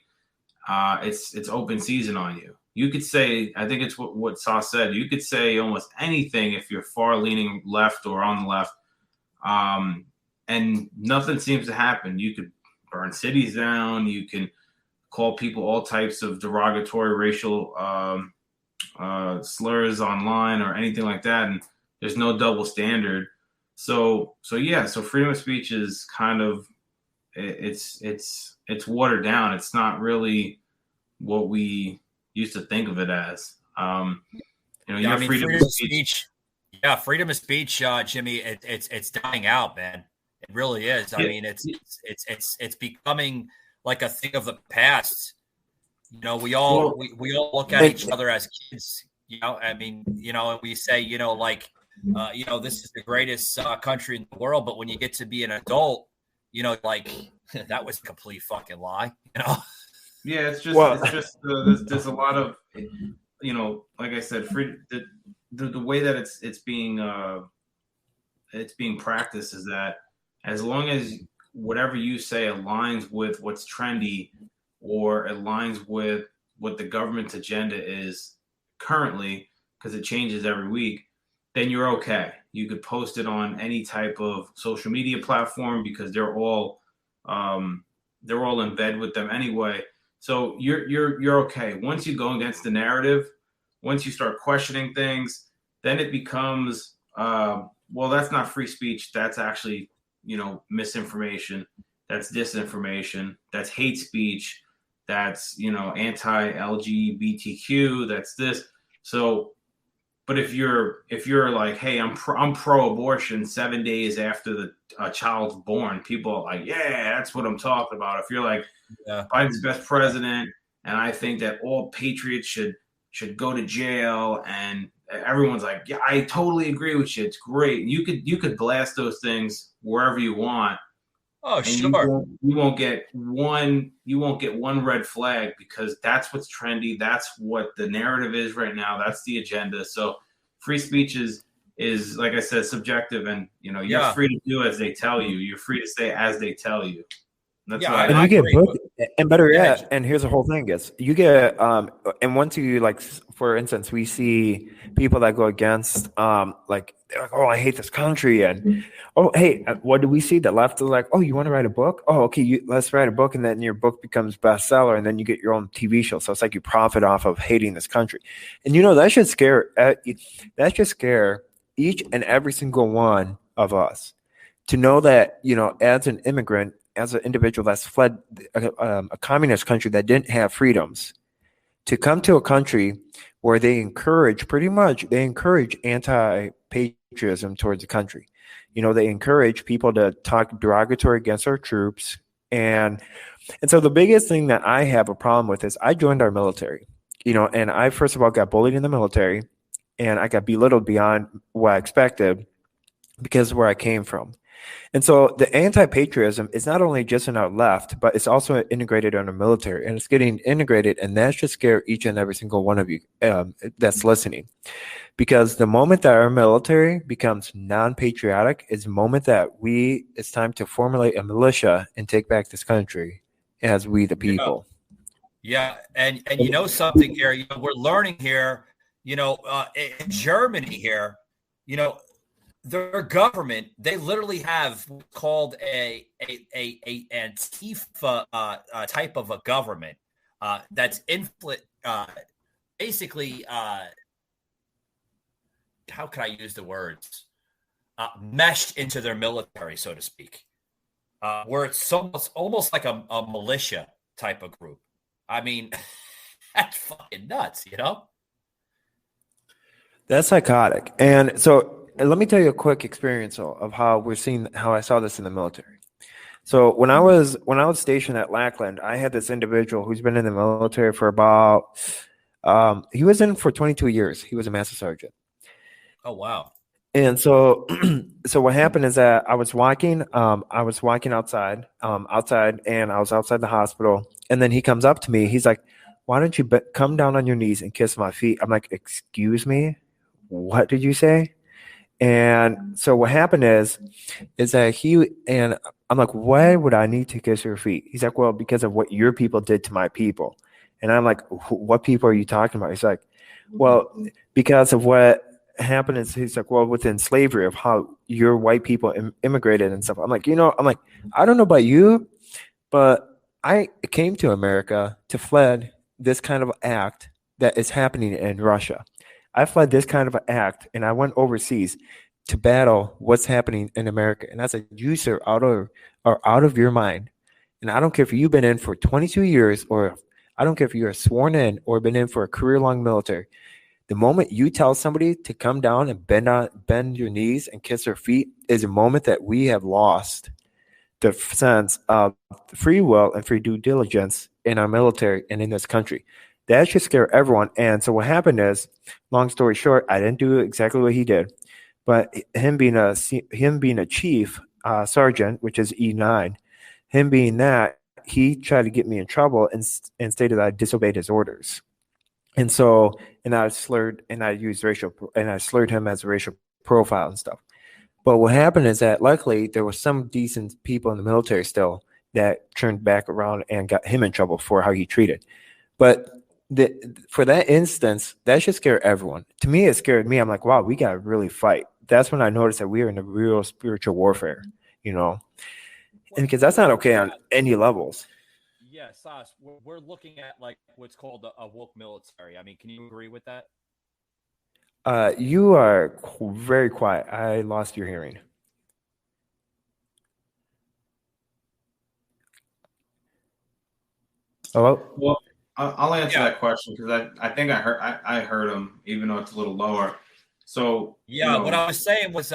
it's open season on you. You could say, I think it's what Saw said, you could say almost anything if you're far leaning left or on the left, and nothing seems to happen. You could burn cities down. You can call people all types of derogatory racial slurs online or anything like that, and there's no double standard. So freedom of speech is kind of it's watered down. It's not really what we used to think of it as. Freedom of speech. Yeah, freedom of speech, Jimmy. It's dying out, man. It really is. I mean, it's becoming like a thing of the past. We all look at each other as kids. And we say, this is the greatest country in the world. But when you get to be an adult, that was a complete fucking lie. Yeah, it's just there's a lot of like I said, the way that it's being practiced is that as long as whatever you say aligns with what's trendy or aligns with what the government's agenda is currently, because it changes every week, then you're okay. You could post it on any type of social media platform because they're all in bed with them anyway. So you're okay. Once you go against the narrative, once you start questioning things, then it becomes well, that's not free speech. That's actually, misinformation. That's disinformation. That's hate speech. That's, anti-LGBTQ. That's this. So, but if you're like, hey, I'm pro-abortion 7 days after the child's born, people are like, yeah, that's what I'm talking about. If you're like, Biden's the best president, and I think that all patriots should go to jail, and everyone's like, yeah, I totally agree with you. It's great. You could blast those things wherever you want. Oh, and sure. You won't get one red flag because that's what's trendy. That's what the narrative is right now. That's the agenda. So free speech is like I said, subjective, and you're free to do as they tell you. You're free to say as they tell you. That's why and you get booked, and better yet, and here's the whole thing is you get and once you, like, for instance, we see people that go against like, they're like, oh, I hate this country, and oh, hey, what do we see? The left is like, oh, you want to write a book? Oh, okay, let's write a book, and then your book becomes bestseller, and then you get your own TV show. So it's like you profit off of hating this country, and that should scare each and every single one of us to know that, as an immigrant, as an individual that's fled a communist country that didn't have freedoms, to come to a country where they encourage anti-patriotism towards the country. They encourage people to talk derogatory against our troops. And so the biggest thing that I have a problem with is I joined our military, and I, first of all, got bullied in the military, and I got belittled beyond what I expected because of where I came from. And so the anti-patriotism is not only just in our left, but it's also integrated in our military, and it's getting integrated, and that should scare each and every single one of you that's listening. Because the moment that our military becomes non-patriotic is the moment that it's time to formulate a militia and take back this country as we the people. Yeah. And something here, we're learning here, in Germany here, their government, they literally have called a Antifa type of a government that's basically how can I use the words? Meshed into their military, so to speak, where it's almost like a militia type of group. I mean, that's fucking nuts, That's psychotic. And so let me tell you a quick experience of how I saw this in the military. So when I was stationed at Lackland, I had this individual who's been in the military for about he was in for 22 years. He was a master sergeant. Oh, wow. And so what happened is that I was walking outside, and I was outside the hospital, and then he comes up to me. He's like, "Why don't you come down on your knees and kiss my feet?" I'm like, "Excuse me, what did you say?" And so what happened is that I'm like, "Why would I need to kiss your feet?" He's like, "Well, because of what your people did to my people." And I'm like, "What people are you talking about?" He's like, "Well, because of what happened is," he's like, "well, within slavery, of how your white people immigrated and stuff." I'm like, I don't know about you, but I came to America to fled this kind of act that is happening in Russia. I fled this kind of an act, and I went overseas to battle what's happening in America. And I said, you, sir, are out of your mind. And I don't care if you've been in for 22 years, or I don't care if you're sworn in or been in for a career-long military. The moment you tell somebody to come down and bend your knees and kiss their feet is a moment that we have lost the sense of free will and free due diligence in our military and in this country. That should scare everyone. And so what happened is, long story short, I didn't do exactly what he did, but him being a chief sergeant, which is E9, him being that, he tried to get me in trouble and stated that I disobeyed his orders. And so, and I slurred him as a racial profile and stuff. But what happened is that luckily there were some decent people in the military still that turned back around and got him in trouble for how he treated. But for that instance, that should scare everyone. To me, it scared me. I'm like, wow, we got to really fight. That's when I noticed that we are in a real spiritual warfare, and because that's not okay on any levels. Yeah, Sas, we're looking at like what's called a woke military. I mean, can you agree with that? You are very quiet. I lost your hearing. Hello? Well, I'll answer that question because I think I heard him, even though it's a little lower. So what I was saying was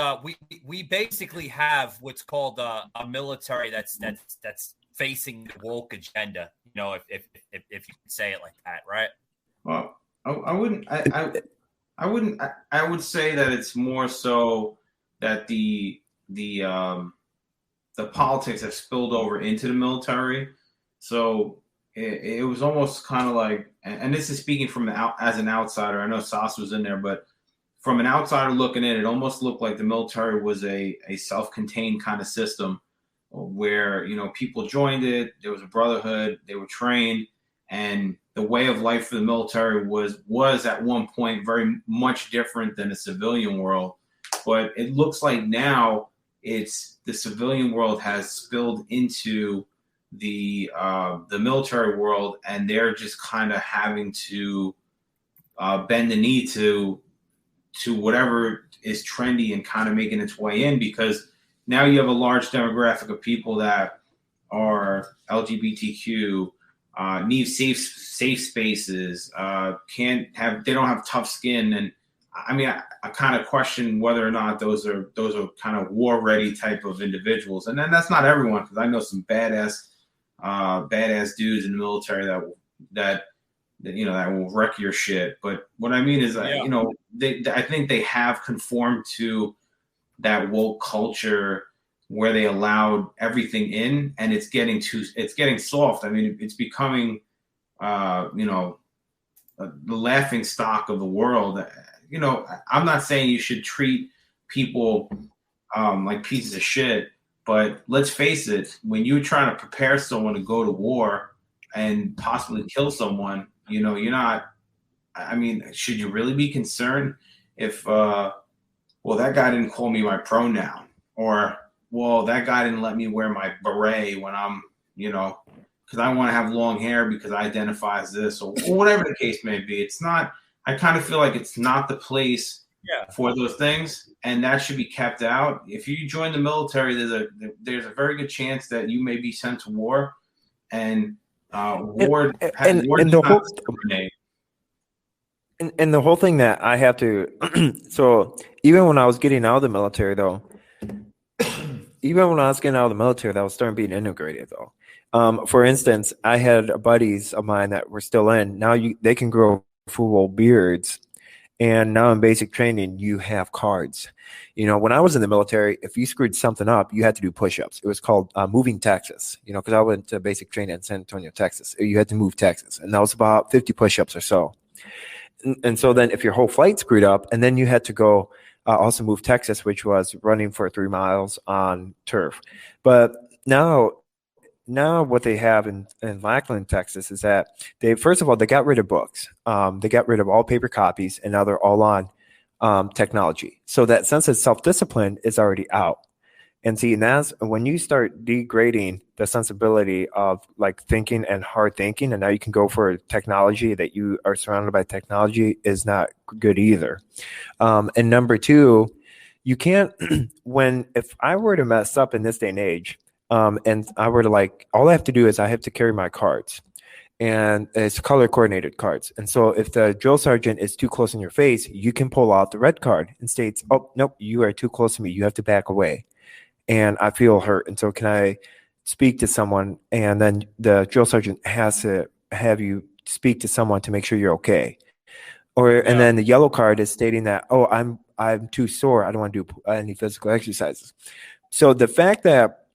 we basically have what's called a military that's facing the woke agenda. If you could say it like that, right? Well, I wouldn't. I wouldn't. I would say that it's more so that the politics have spilled over into the military. So it was almost kind of like, and this is speaking from as an outsider. I know Sas was in there, but from an outsider looking in, it almost looked like the military was a self-contained kind of system where people joined it. There was a brotherhood. They were trained, and the way of life for the military was at one point very much different than the civilian world. But it looks like now it's the civilian world has spilled into the military world, and they're just kind of having to bend the knee to whatever is trendy and kind of making its way in, because now you have a large demographic of people that are LGBTQ, need safe spaces, they don't have tough skin. And I mean, I kind of question whether or not those are kind of war ready type of individuals. And then that's not everyone, because I know some badass dudes in the military that will wreck your shit. But what I mean is, I think they have conformed to that woke culture where they allowed everything in, and it's getting soft. I mean, it's becoming, the laughing stock of the world. I'm not saying you should treat people like pieces of shit, but let's face it, when you're trying to prepare someone to go to war and possibly kill someone, you're not. I mean, should you really be concerned if, that guy didn't call me my pronoun, or, well, that guy didn't let me wear my beret when I'm, because I want to have long hair because I identify as this, or whatever the case may be. It's not. I kind of feel like it's not the place for those things, and that should be kept out. If you join the military, there's a very good chance that you may be sent to war, and war and the whole. And the whole thing that I have to, so even when I was getting out of the military, though, that was starting being integrated, though. For instance, I had buddies of mine that were still in. Now they can grow full beards, and now in basic training, you have cards. When I was in the military, if you screwed something up, you had to do push-ups. It was called moving Texas, because I went to basic training in San Antonio, Texas. You had to move Texas, and that was about 50 push-ups or so. And so then if your whole flight screwed up, and then you had to go also move Texas, which was running for 3 miles on turf. But now what they have in Lackland, Texas, is that they got rid of books. They got rid of all paper copies, and now they're all on technology. So that sense of self-discipline is already out. And see, and that's when you start degrading the sensibility of like thinking and hard thinking, and now you can go for technology that you are surrounded by technology, is not good either. And number two, you can't, if I were to mess up in this day and age, and I were to all I have to do is I have to carry my cards, and it's color coordinated cards. And so if the drill sergeant is too close in your face, you can pull out the red card and states, oh, nope, you are too close to me. You have to back away. And I feel hurt. And so can I speak to someone? And then the drill sergeant has to have you speak to someone to make sure you're okay. And then the yellow card is stating that, oh, I'm too sore. I don't want to do any physical exercises. So the fact that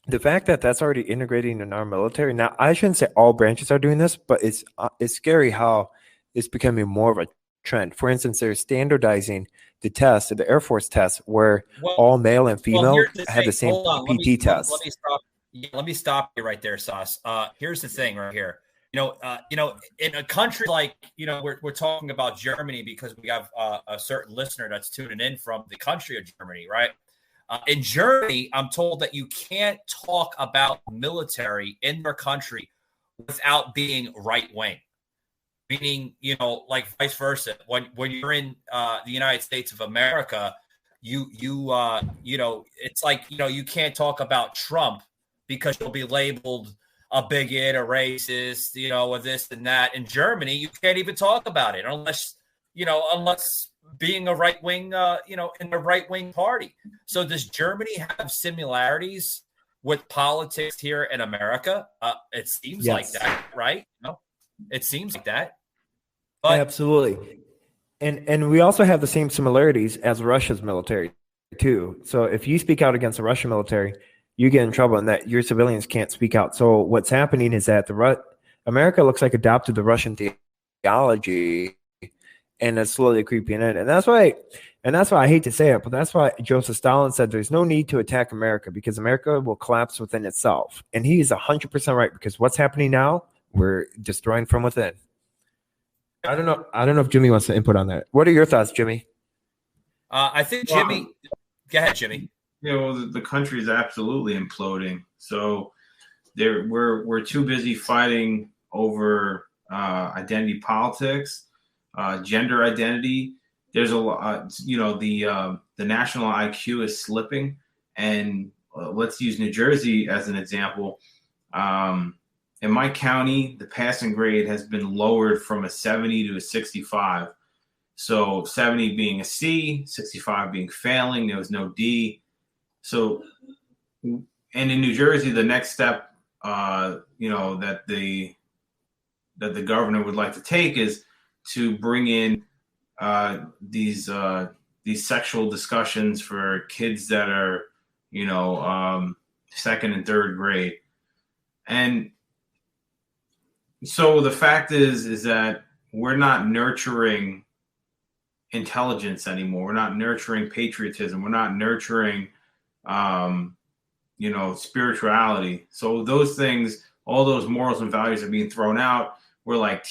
that's already integrating in our military. Now, I shouldn't say all branches are doing this, but it's scary how is becoming more of a trend. For instance, they're standardizing the test, the Air Force test, where all male and female have the same PT test. Let me stop. Let me stop you right there, Sauce. Here's the thing right here. In a country like, we're talking about Germany because we have a certain listener that's tuning in from the country of Germany, right? In Germany, I'm told that you can't talk about military in their country without being right wing. Meaning, like vice versa. When you're in the United States of America, it's like, you can't talk about Trump because you'll be labeled a bigot, a racist, or this and that. In Germany, you can't even talk about it unless being a right wing, in the right wing party. So does Germany have similarities with politics here in America? It seems like that, right? It seems like that. But absolutely. And we also have the same similarities as Russia's military too. So if you speak out against the Russian military, you get in trouble, and that your civilians can't speak out. So what's happening is that America looks like adopted the Russian theology, and it's slowly creeping in. And that's why I hate to say it, but that's why Joseph Stalin said there's no need to attack America because America will collapse within itself. And he is 100% right, because what's happening now, we're destroying from within. I don't know if Jimmy wants to input on that. What are your thoughts, Jimmy? I think Jimmy. Go ahead, Jimmy. The country is absolutely imploding. So we're too busy fighting over identity politics, gender identity. There's a lot. The national IQ is slipping, and let's use New Jersey as an example. In my county, the passing grade has been lowered from a 70 to a 65. So 70 being a C, 65 being failing. There was no D. So, and in New Jersey, the next step, that the governor would like to take is to bring in these sexual discussions for kids that are, second and third grade. And so the fact is that we're not nurturing intelligence anymore. We're not nurturing patriotism. We're not nurturing spirituality. So those things, all those morals and values are being thrown out. We're like,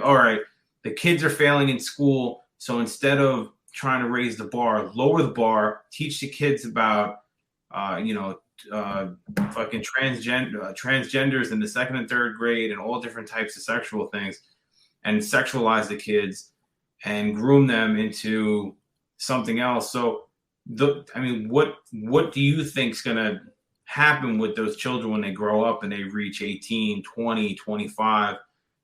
all right, the kids are failing in school. So instead of trying to raise the bar, lower the bar, teach the kids about, fucking transgenders in the second and third grade and all different types of sexual things, and sexualize the kids and groom them into something else. So what do you think is going to happen with those children when they grow up and they reach 18, 20, 25?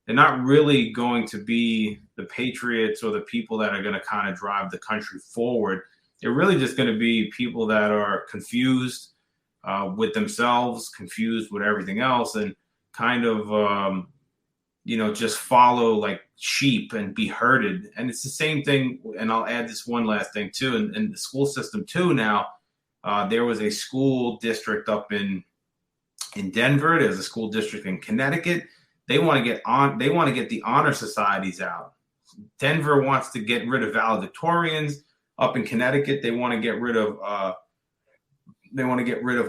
They're not really going to be the patriots or the people that are going to kind of drive the country forward. They're really just going to be people that are confused with themselves, confused with everything else, and kind of, just follow like sheep and be herded. And it's the same thing. And I'll add this one last thing too. In the school system too now, there was a school district up in Denver. There's a school district in Connecticut. They want to get the honor societies out. Denver wants to get rid of valedictorians. Up in Connecticut, they want to get rid of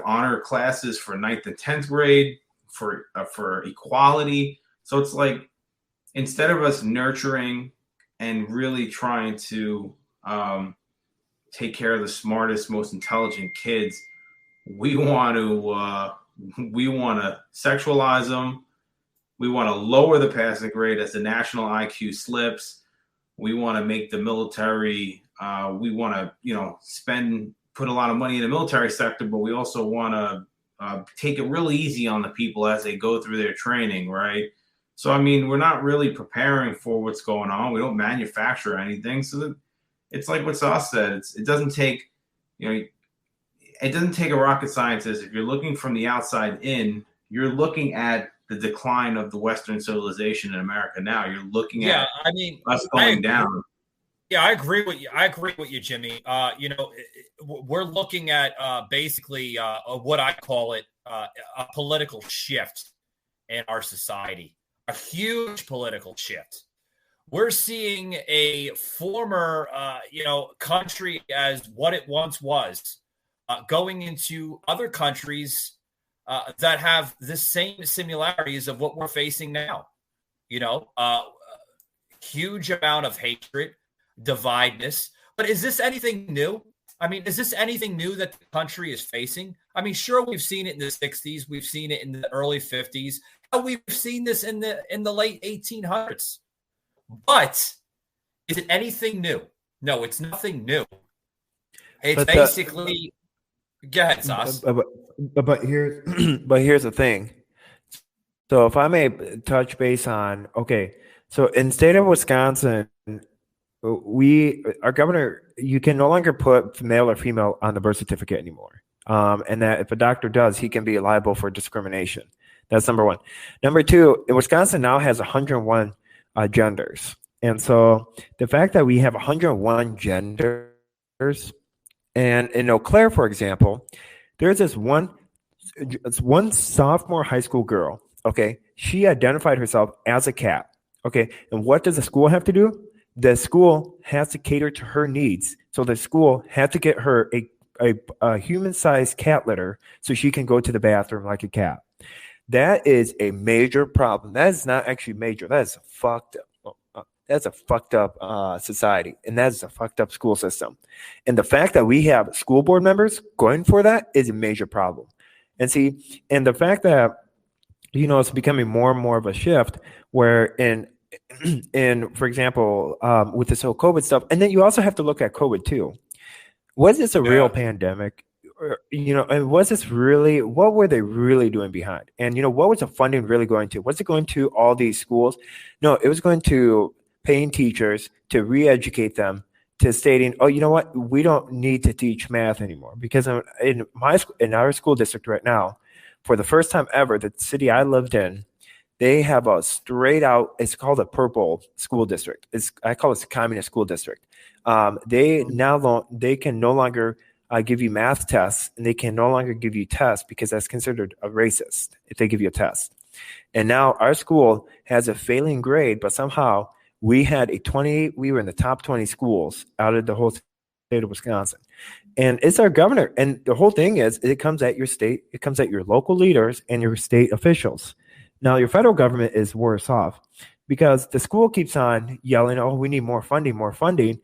honor classes for 9th and 10th grade for equality. So it's like, instead of us nurturing and really trying to take care of the smartest, most intelligent kids, we want to sexualize them. We want to lower the passing grade as the national IQ slips. We want to make the military. We want to put a lot of money in the military sector, but we also want to take it really easy on the people as they go through their training, right? So, we're not really preparing for what's going on. We don't manufacture anything. So it's like what Sauce said. It doesn't take, it doesn't take a rocket scientist. If you're looking from the outside in, you're looking at the decline of the Western civilization in America now. You're looking at us going down. Yeah, I agree with you, Jimmy. We're looking at basically what I call it a political shift in our society, a huge political shift we're seeing a former, country as what it once was, going into other countries that have the same similarities of what we're facing now. Huge amount of hatred, divideness. But is this anything new? I mean, is this anything new that the country is facing? I mean, sure, we've seen it in the 60s. We've seen it in the early 50s. We've seen this in the late 1800s. But is it anything new? No, it's nothing new. It's basically go ahead, Sauce. But here's the thing. So if I may touch base on, okay, so in the state of Wisconsin, our governor, you can no longer put male or female on the birth certificate anymore. And that if a doctor does, he can be liable for discrimination. That's number one. Number two, Wisconsin now has 101 genders. And so the fact that we have 101 genders, and in Eau Claire, for example, there's this one sophomore high school girl, okay? She identified herself as a cat, okay? And what does the school have to do? The school has to cater to her needs. So the school had to get her a human-sized cat litter so she can go to the bathroom like a cat. That is a major problem. That is not actually major. That is fucked up. That's a fucked up society, and that's a fucked up school system. And the fact that we have school board members going for that is a major problem. And the fact that, it's becoming more and more of a shift where in for example, with this whole COVID stuff, and then you also have to look at COVID too. Was this a real pandemic? And was this really, what were they really doing behind? And, what was the funding really going to? Was it going to all these schools? No, it was going to paying teachers to re-educate them to stating, oh, you know what? We don't need to teach math anymore. Because in our school district right now, for the first time ever, the city I lived in, they have a straight out, it's called a purple school district. I call it the communist school district. They can no longer give you math tests, and they can no longer give you tests because that's considered a racist if they give you a test. And now our school has a failing grade, but somehow we were in the top 20 schools out of the whole state of Wisconsin. And it's our governor. And the whole thing is, it comes at your state, it comes at your local leaders and your state officials. Now, your federal government is worse off because the school keeps on yelling, oh, we need more funding, more funding.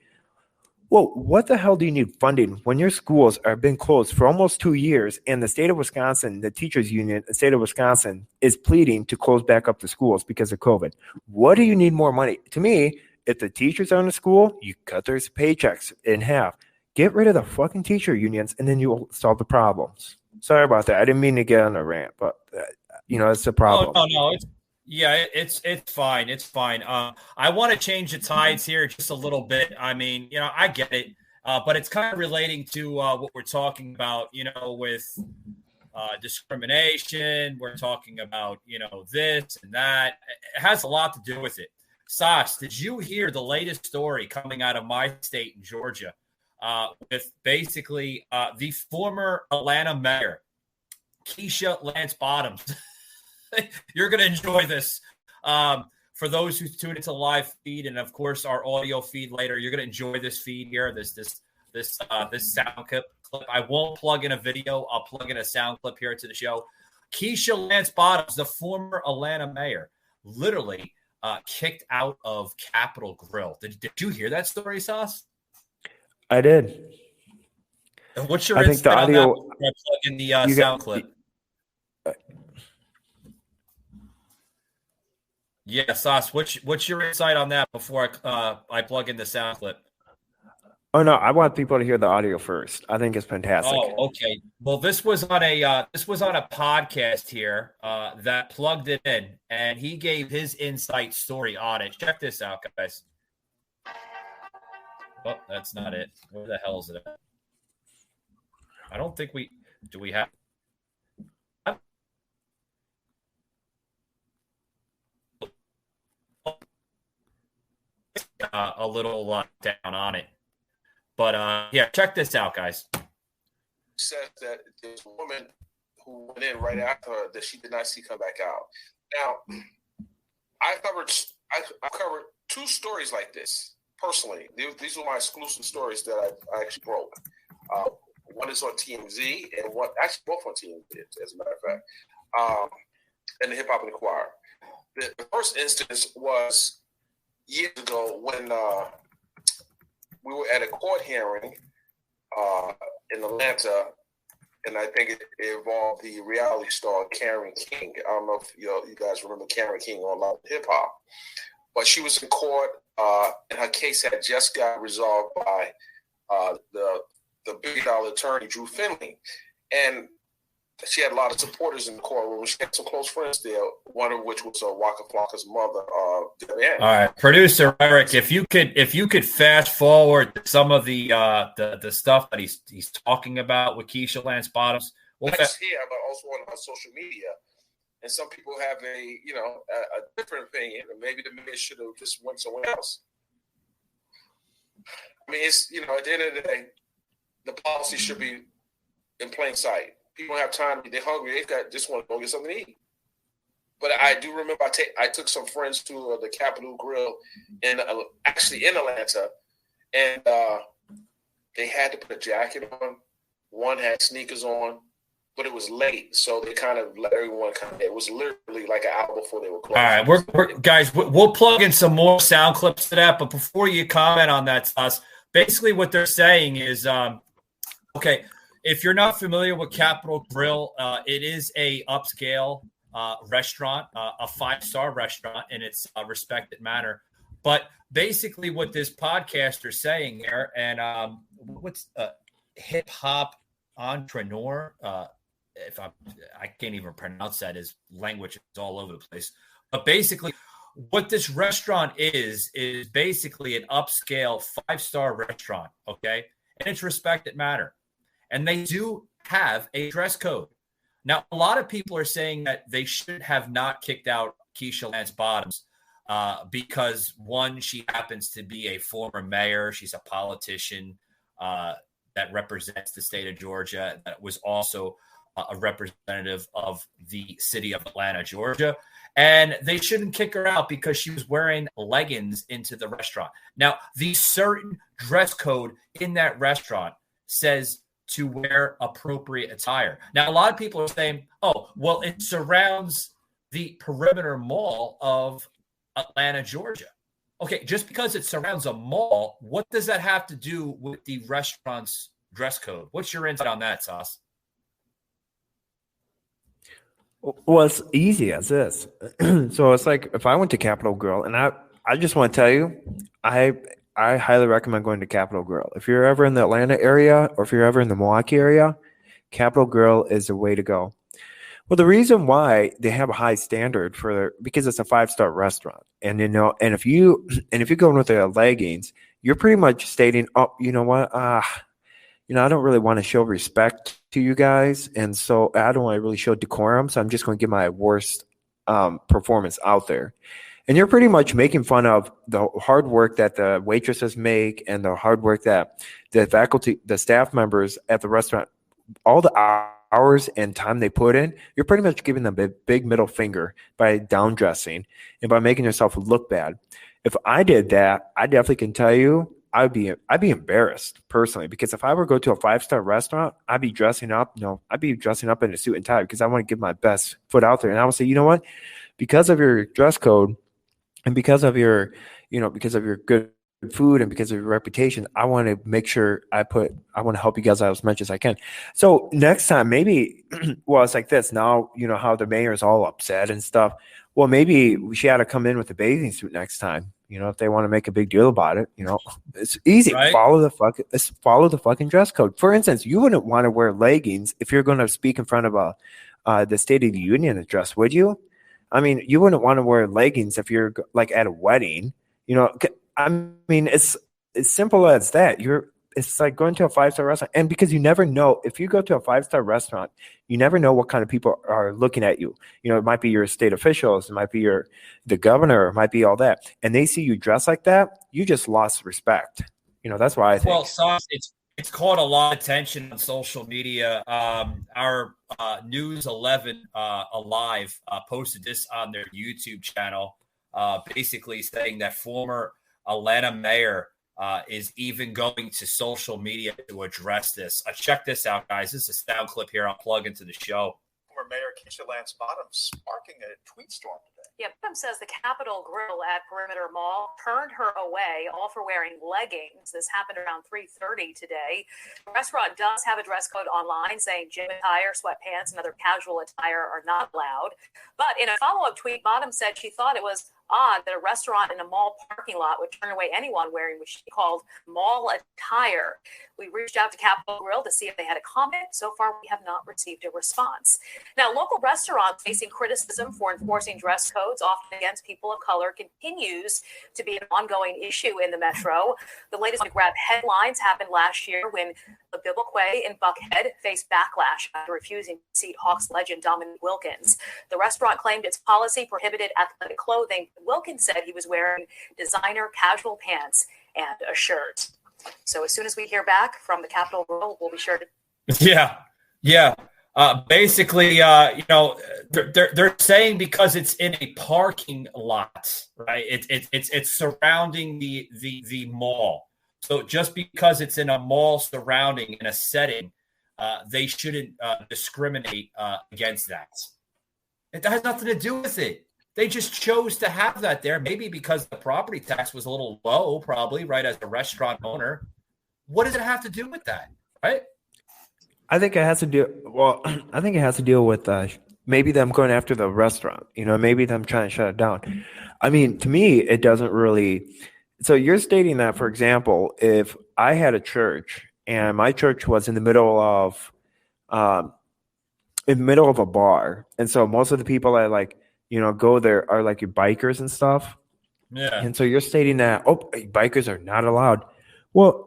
Well, what the hell do you need funding when your schools have been closed for almost 2 years and the state of Wisconsin, the teachers union, the state of Wisconsin is pleading to close back up the schools because of COVID? What do you need more money? To me, if the teachers are in the school, you cut their paychecks in half. Get rid of the fucking teacher unions and then you'll solve the problems. Sorry about that. I didn't mean to get on a rant, but it's a problem. Oh, no. It's fine. It's fine. I want to change the tides here just a little bit. I mean, I get it, but it's kind of relating to what we're talking about, with discrimination. We're talking about, this and that. It has a lot to do with it. Sas, did you hear the latest story coming out of my state in Georgia with basically the former Atlanta mayor, Keisha Lance Bottoms? You're going to enjoy this. For those who tune into the live feed and, of course, our audio feed later, you're going to enjoy this feed here, this sound clip. I won't plug in a video. I'll plug in a sound clip here to the show. Keisha Lance Bottoms, the former Atlanta mayor, literally kicked out of Capitol Grill. Did you hear that story, Sauce? I did. And what's your insight on that? Plug in the sound clip. Yeah, Sauce, what's your insight on that before I plug in the sound clip? Oh no, I want people to hear the audio first. I think it's fantastic. Oh, okay. Well, this was on a podcast here that plugged it in, and he gave his insight story on it. Check this out, guys. Oh, that's not it. Where the hell is it at? I don't think we have. A little down on it. But yeah, check this out, guys. Says that there's a woman who went in right after her that she did not see come back out. Now, I covered two stories like this personally. These are my exclusive stories that I actually broke. One is on TMZ, and one actually both on TMZ, as a matter of fact, and the Hip Hop Inquirer. The first instance was years ago when we were at a court hearing in Atlanta, and I think it involved the reality star Karen King. I don't know if you guys remember Karen King on Love Hip Hop, but she was in court, and her case had just got resolved by the big dollar attorney Drew Finley, and she had a lot of supporters in the courtroom. She had some close friends there, one of which was Waka Flocka's mother, Debbie. All right, producer Eric, if you could fast forward some of the stuff that he's talking about with Keisha Lance Bottoms. Not just here, but also on social media. And some people have a different opinion, and maybe the mayor should have just went somewhere else. I mean, it's at the end of the day, the policy should be in plain sight. People don't have time. They're hungry. Just want to go get something to eat. But I do remember I took some friends to the Capitol Grill in Atlanta, and they had to put a jacket on. One had sneakers on, but it was late, so they kind of let everyone it was literally like an hour before they were closed. All right, guys, we'll plug in some more sound clips to that. But before you comment on that, Sauce, basically what they're saying is, okay. If you're not familiar with Capitol Grill, it is a upscale restaurant, a 5-star restaurant in its respected manner. But basically what this podcaster's saying here, and what's hip hop entrepreneur, I can't even pronounce that. His language is all over the place. But basically what this restaurant is basically an upscale 5-star restaurant, okay? And it's respected manner. And they do have a dress code. Now, a lot of people are saying that they should have not kicked out Keisha Lance Bottoms because, one, she happens to be a former mayor. She's a politician that represents the state of Georgia, that was also a representative of the city of Atlanta, Georgia. And they shouldn't kick her out because she was wearing leggings into the restaurant. Now, the certain dress code in that restaurant says to wear appropriate attire. Now, a lot of people are saying, oh, well, it surrounds the perimeter mall of Atlanta, Georgia. Okay, just because it surrounds a mall, what does that have to do with the restaurant's dress code? What's your insight on that, Sauce? Well, it's easy as this. So it's like if I went to Capitol Grill, and I just want to tell you, I highly recommend going to Capitol Grill. If you're ever in the Atlanta area or if you're ever in the Milwaukee area, Capitol Grill is the way to go. Well, the reason why they have a high standard because it's a 5-star restaurant. And if you go in with the leggings, you're pretty much stating, oh, you know what? I don't really want to show respect to you guys. And so I don't want to really show decorum. So I'm just going to give my worst performance out there. And you're pretty much making fun of the hard work that the waitresses make and the hard work that the faculty, the staff members at the restaurant, all the hours and time they put in. You're pretty much giving them a big middle finger by down dressing and by making yourself look bad. If I did that, I definitely can tell you I'd be embarrassed personally, because if I were to go to a 5-star restaurant, I'd be dressing up. I'd be dressing up in a suit and tie because I want to give my best foot out there. And I would say, you know what? Because of your dress code, and because of your good food and because of your reputation, I want to make sure I want to help you guys out as much as I can. So next time, maybe, well, it's like this. Now, how the mayor is all upset and stuff. Well, maybe she had to come in with a bathing suit next time. If they want to make a big deal about it, it's easy. Right? Follow the fucking dress code. For instance, you wouldn't want to wear leggings if you're going to speak in front of the State of the Union address, would you? I mean, you wouldn't want to wear leggings if you're like at a wedding. I mean, it's as simple as that. It's like going to a 5-star restaurant, and because you never know, if you go to a 5-star restaurant, you never know what kind of people are looking at you. It might be your state officials, it might be the governor, it might be all that, and they see you dress like that, you just lost respect. That's why I think. Well, Sauce, it's caught a lot of attention on social media. Our News 11 Alive posted this on their YouTube channel. basically saying that former Atlanta mayor is even going to social media to address this. Check this out, guys. This is a sound clip here. I'll plug into the show. Former Mayor Keisha Lance Bottoms sparking a tweet storm today. Yeah, Bottoms says the Capitol Grill at Perimeter Mall turned her away, all for wearing leggings. This happened around 3:30 today. The restaurant does have a dress code online saying gym attire, sweatpants, and other casual attire are not allowed. But in a follow-up tweet, Bottoms said she thought it was odd that a restaurant in a mall parking lot would turn away anyone wearing what she called mall attire. We reached out to Capitol Grill to see if they had a comment. So far, we have not received a response. Now, local restaurants facing criticism for enforcing dress codes, often against people of color, continues to be an ongoing issue in the metro. The latest to grab headlines happened last year when the Biboquay in Buckhead faced backlash after refusing to seat Hawks legend Dominique Wilkins. The restaurant claimed its policy prohibited athletic clothing. Wilkins said he was wearing designer casual pants and a shirt. So as soon as we hear back from the Capitol Grill, we'll be sure to. Yeah. Basically, they're saying because it's in a parking lot, right? It's surrounding the mall. So just because it's in a mall surrounding in a setting, they shouldn't discriminate against that. It has nothing to do with it. They just chose to have that there, maybe because the property tax was a little low, probably, right, as a restaurant owner. What does it have to do with that, right? I think it has to do with maybe them going after the restaurant, maybe them trying to shut it down. I mean, to me, it doesn't really. So you're stating that, for example, if I had a church and my church was in the middle of a bar, and so most of the people that go there are like your bikers and stuff. Yeah. And so you're stating that, bikers are not allowed. Well,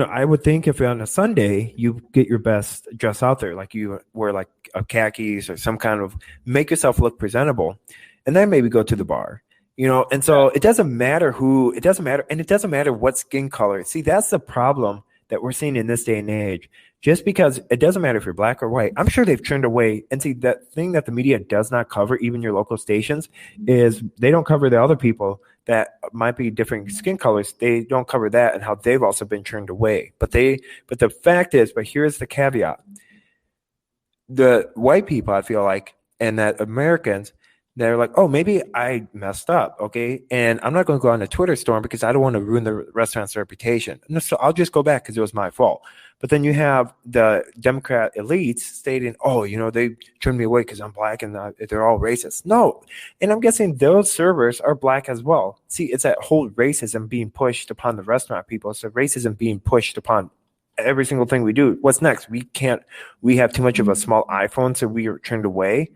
I would think if on a Sunday you get your best dress out there, like you wear like a khakis or some kind of, make yourself look presentable, and then maybe go to the bar, and so it doesn't matter and it doesn't matter what skin color. See, that's the problem that we're seeing in this day and age. Just because it doesn't matter if you're black or white, I'm sure they've turned away. And see, that thing that the media does not cover, even your local stations, is they don't cover the other people that might be different skin colors. They don't cover that and how they've also been turned away. But the fact is, but here's the caveat. The white people, I feel like, and that Americans, they're like, oh, maybe I messed up, okay? And I'm not going to go on a Twitter storm because I don't want to ruin the restaurant's reputation. And so I'll just go back because it was my fault. But then you have the Democrat elites stating, oh, they turned me away because I'm black and they're all racist. No. And I'm guessing those servers are black as well. See, it's that whole racism being pushed upon the restaurant people. So racism being pushed upon every single thing we do. What's next? We have too much of a small iPhone, so we are turned away.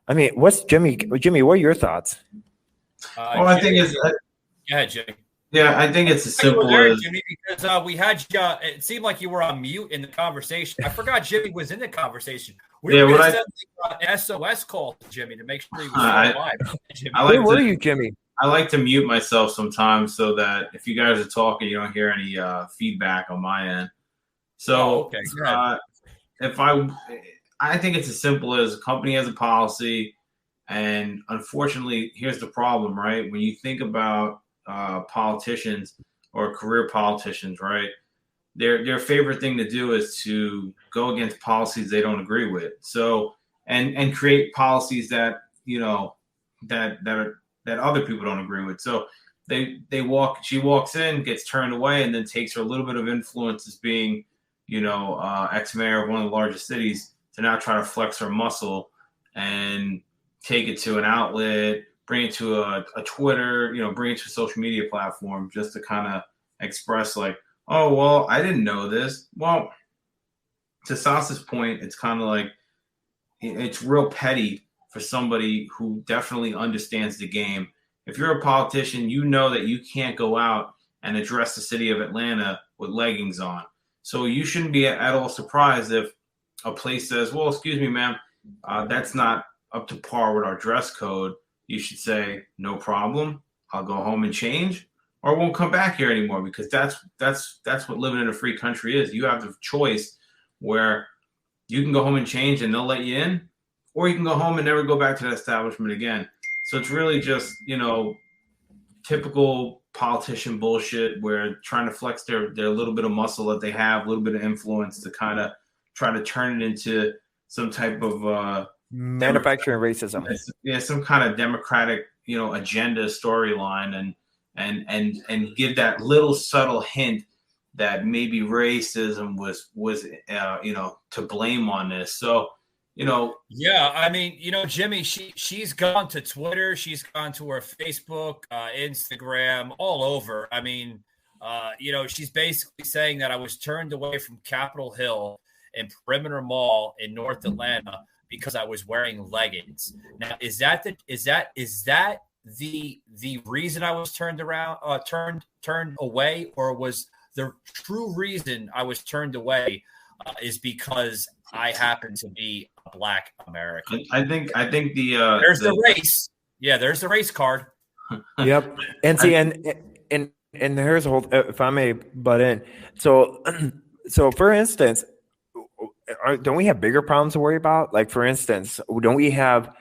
I mean, Jimmy, what are your thoughts? Well, I think it's. Go ahead, Jimmy. Yeah, I think it's as simple as. Jimmy, because we had you. It seemed like you were on mute in the conversation. I forgot Jimmy was in the conversation. We were going to send an SOS call to Jimmy to make sure he was alive. Where were you, Jimmy? I like to mute myself sometimes so that if you guys are talking, you don't hear any feedback on my end. So, I think it's as simple as a company has a policy, and unfortunately, here's the problem, right? When you think about politicians or career politicians, right? Their favorite thing to do is to go against policies they don't agree with. So and create policies that that other people don't agree with. So she walks in, gets turned away, and then takes her a little bit of influence as being, ex-mayor of one of the largest cities, to now try to flex her muscle and take it to an outlet, bring it to a Twitter, bring it to a social media platform just to kind of express like, oh, well, I didn't know this. Well, to Sas's point, it's kind of like it's real petty for somebody who definitely understands the game. If you're a politician, you know that you can't go out and address the city of Atlanta with leggings on. So you shouldn't be at all surprised if a place says, well, excuse me, ma'am, that's not up to par with our dress code. You should say, no problem. I'll go home and change, or won't come back here anymore, because that's what living in a free country is. You have the choice where you can go home and change and they'll let you in, or you can go home and never go back to that establishment again. So it's really just, typical politician bullshit where trying to flex their little bit of muscle that they have, a little bit of influence to kind of try to turn it into some type of manufacturing racism. Yeah, some kind of democratic, agenda storyline, and give that little subtle hint that maybe racism was to blame on this. So, yeah, I mean, Jimmy, she's gone to Twitter, she's gone to her Facebook, Instagram, all over. I mean, she's basically saying that I was turned away from Capitol Hill and Perimeter Mall in North Atlanta because I was wearing leggings. Now, is that the reason I was turned away, or was the true reason I was turned away is because I happen to be a Black American? I think there's the race. Yeah, there's the race card. Yep. And see, and here's a whole, if I may butt in. So for instance, don't we have bigger problems to worry about? Like, for instance, don't we have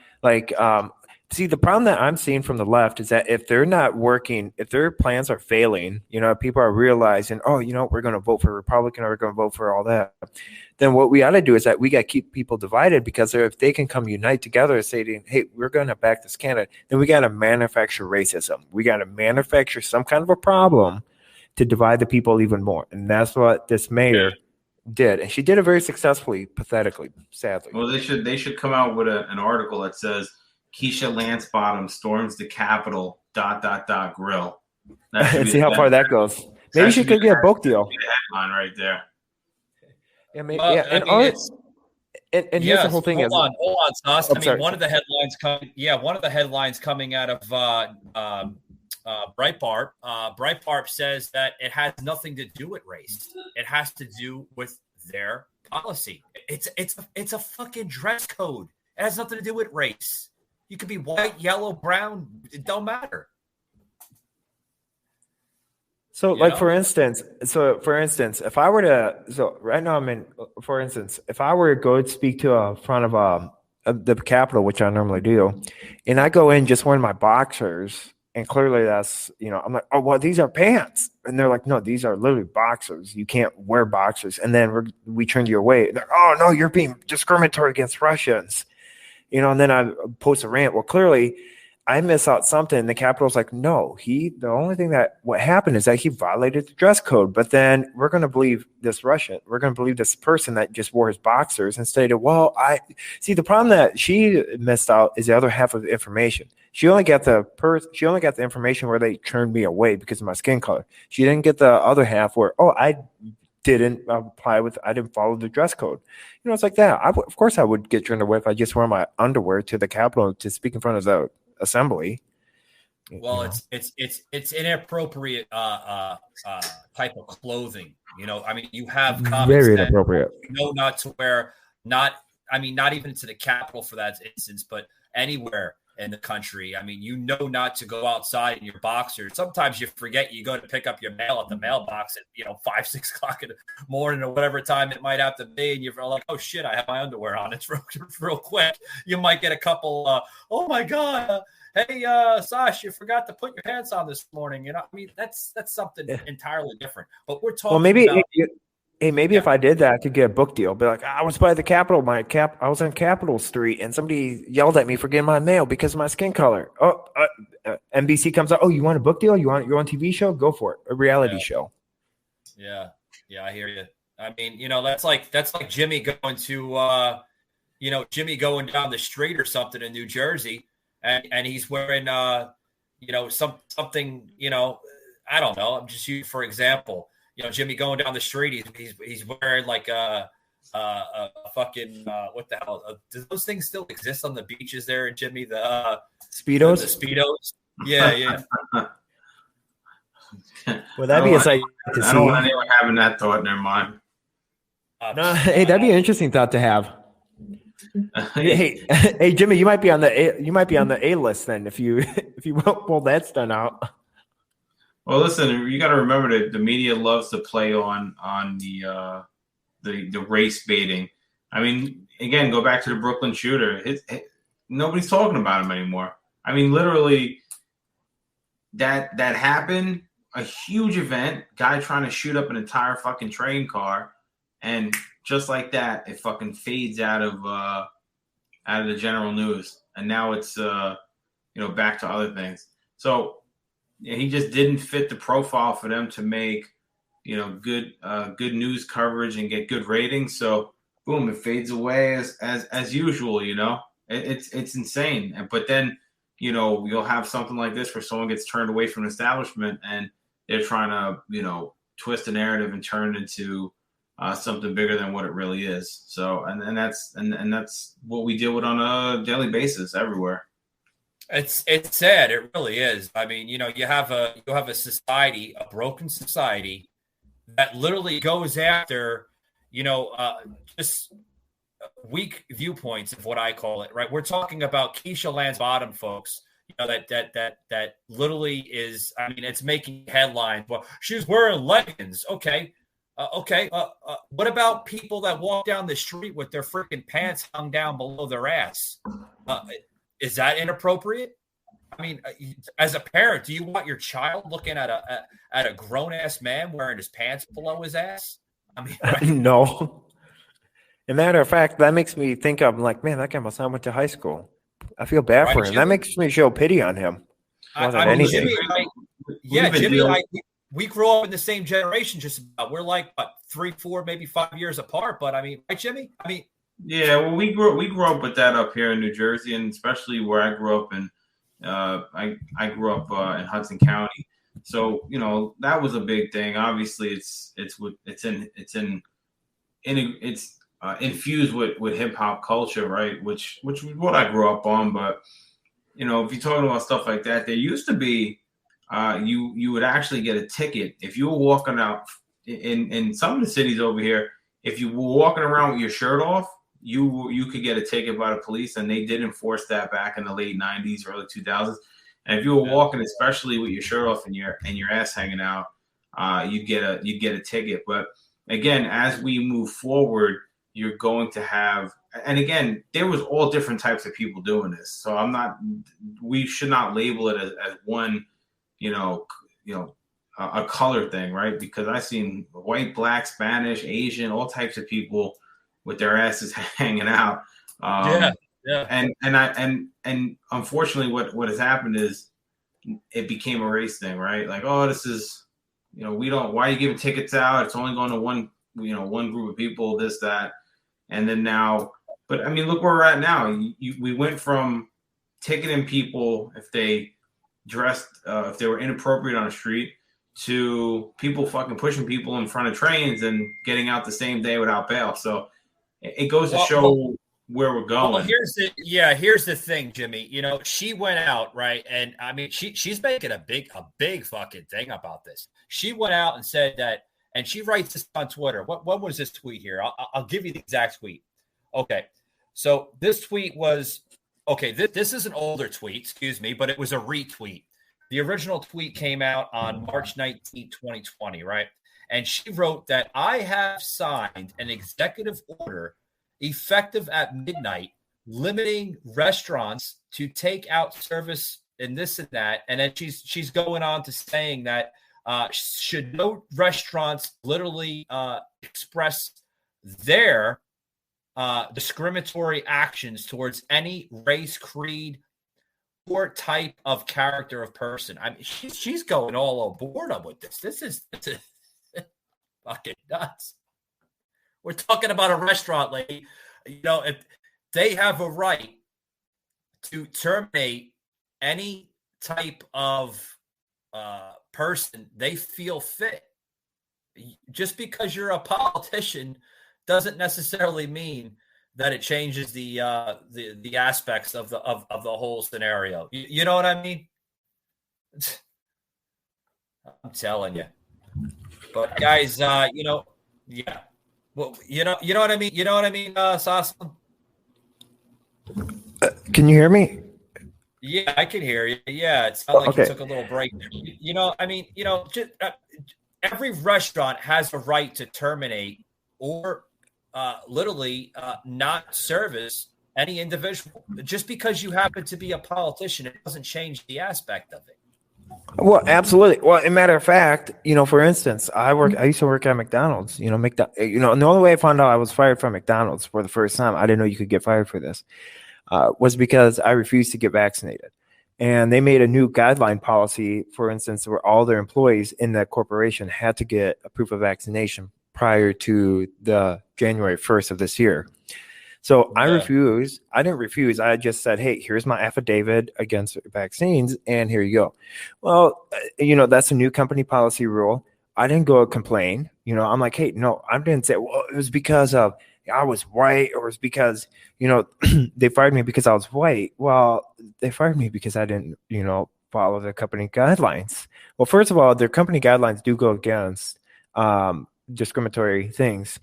see, the problem that I'm seeing from the left is that if they're not working, if their plans are failing, people are realizing, we're going to vote for Republican or we're going to vote for all that. Then what we ought to do is that we got to keep people divided, because if they can come unite together and say, hey, we're going to back this candidate, then we got to manufacture racism. We got to manufacture some kind of a problem to divide the people even more. And that's what this mayor did. And she did it very successfully, pathetically, sadly. Well, they should come out with an article that says, Keisha Lance Bottom storms the Capitol ... grill. And see how far that goes. Maybe she could get a book deal. Headline right there. Yeah, maybe. And here's the whole thing. Hold on, Sauce. I mean, one of the headlines coming out of Breitbart. Breitbart says that it has nothing to do with race. It has to do with their policy. It's a fucking dress code. It has nothing to do with race. You could be white, yellow, brown. It don't matter. So, for instance, if I were to, right now if I were to go speak to a front of the Capitol, which I normally do, and I go in just wearing my boxers, and clearly that's, I'm like, oh, well, these are pants. And they're like, no, these are literally boxers. You can't wear boxers. And then we turned you away. They're, oh, no, you're being discriminatory against Russians. And then I post a rant. Well, clearly I miss out something. The Capitol's like, no, the only thing what happened is that he violated the dress code. But then we're going to believe this Russian. We're going to believe this person that just wore his boxers and stated, well, I see the problem that she missed out is the other half of the information. She only got the information where they turned me away because of my skin color. She didn't get the other half where, I didn't I didn't follow the dress code. It's like that. Of course I would get turned away if I just wear my underwear to the Capitol to speak in front of the assembly. Well, it's inappropriate type of clothing. I mean, you have comments very that inappropriate. Not to wear, not even to the Capitol for that instance, but anywhere in the country. I mean, not to go outside in your boxers. Sometimes you forget, you go to pick up your mail at the mailbox at 5, 6 o'clock in the morning or whatever time it might have to be, and you're like, oh shit, I have my underwear on. It's real quick. You might get a couple. Oh my god. Hey, Sash, you forgot to put your pants on this morning. I mean, that's something entirely different. But we're talking. Well, maybe. Maybe if I did that, I could get a book deal. Be like, I was by the Capitol. I was on Capitol Street, and somebody yelled at me for getting my mail because of my skin color. Oh, NBC comes out. Oh, you want a book deal? You want your own TV show? Go for it. A reality show. Yeah, I hear you. I mean, that's like Jimmy going to, Jimmy going down the street or something in New Jersey, and he's wearing, something. I don't know. I'm just using for example. Jimmy going down the street, he's wearing like a fucking what the hell? Do those things still exist on the beaches there, Jimmy? The Speedos. The Speedos. Yeah. Well, that'd be a sight to see. I don't want anyone having that thought in their mind. No, hey, that'd be an interesting thought to have. hey, Jimmy, you might be on the A list then if you pull that stunt out. Well, listen, you got to remember that the media loves to play on the race baiting. I mean, again, go back to the Brooklyn shooter. Nobody's talking about him anymore. I mean, literally, that happened, a huge event, guy trying to shoot up an entire fucking train car, and just like that, it fucking fades out of the general news, and now it's back to other things. So he just didn't fit the profile for them to make good news coverage and get good ratings. So boom, it fades away as usual. It's insane. But then you'll have something like this where someone gets turned away from the establishment and they're trying to twist the narrative and turn it into something bigger than what it really is. So and that's what we deal with on a daily basis everywhere. It's sad. It really is. I mean, you have a society, a broken society, that literally goes after, just weak viewpoints of what I call it. Right? We're talking about Keisha Lance Bottom, folks. That literally is. I mean, it's making headlines. Well, she's wearing leggings. Okay. What about people that walk down the street with their freaking pants hung down below their ass? Is that inappropriate? I mean, as a parent, do you want your child looking at a grown ass man wearing his pants below his ass? I mean, right? No. As a matter of fact, that makes me think of like, man, that guy must have went to high school. I feel bad for him. That makes me show pity on him. Jimmy, we grew up in the same generation. Just about. We're like 3, 4, maybe 5 years apart. But I mean, right, Jimmy? I mean. Yeah, well, we grew up with that up here in New Jersey, and especially where I grew up in. I grew up in Hudson County, so that was a big thing. Obviously, it's infused with hip hop culture, right? Which is what I grew up on. But if you're talking about stuff like that, there used to be you would actually get a ticket if you were walking out in some of the cities over here. If you were walking around with your shirt off, you could get a ticket by the police, and they did enforce that back in the late 90s, early 2000s. And if you were walking, especially with your shirt off and your ass hanging out, you'd get a ticket. But again, as we move forward, you're going to have, and again, there was all different types of people doing this. So we should not label it as one, a color thing, right? Because I've seen white, black, Spanish, Asian, all types of people with their asses hanging out. Yeah. And unfortunately what has happened is it became a race thing, right? Like, oh, this is, why are you giving tickets out? It's only going to one group of people, this, that. And then now, but I mean, look where we're at now. We went from ticketing people if they dressed, if they were inappropriate on the street, to people fucking pushing people in front of trains and getting out the same day without bail. So it goes to show where we're going. Well, here's the thing, Jimmy. She went out, right? And I mean, she's making a big fucking thing about this. She went out and said that, and she writes this on Twitter. What was this tweet here? I'll give you the exact tweet. Okay. So this tweet was, this is an older tweet, excuse me, but it was a retweet. The original tweet came out on March 19, 2020, right? And she wrote that I have signed an executive order effective at midnight, limiting restaurants to take out service and this and that. And then she's going on to saying that should no restaurants literally express their discriminatory actions towards any race, creed, or type of character of person. I mean, she's going all aboard with this. This is fucking nuts. We're talking about a restaurant lady. If they have a right to terminate any type of person they feel fit, just because you're a politician doesn't necessarily mean that it changes the aspects of the whole scenario. You know what I mean? I'm telling you. But guys, yeah. Well, you know what I mean. You know what I mean, Sasson? Can you hear me? Yeah, I can hear you. Yeah, it sounded like you took a little break there. Just, every restaurant has a right to terminate or literally not service any individual. Just because you happen to be a politician, it doesn't change the aspect of it. Well, absolutely. Well, as a matter of fact, for instance, I used to work at McDonald's. And the only way I found out I was fired from McDonald's for the first time, I didn't know you could get fired for this, was because I refused to get vaccinated. And they made a new guideline policy, for instance, where all their employees in that corporation had to get a proof of vaccination prior to the January 1st of this year. So I refused. I didn't refuse. I just said, hey, here's my affidavit against vaccines, and here you go. Well, that's a new company policy rule. I didn't go complain. I'm like, hey, no, I didn't say, well, it was because of I was white, or it's because, they fired me because I was white. Well, they fired me because I didn't, follow the company guidelines. Well, first of all, their company guidelines do go against discriminatory things.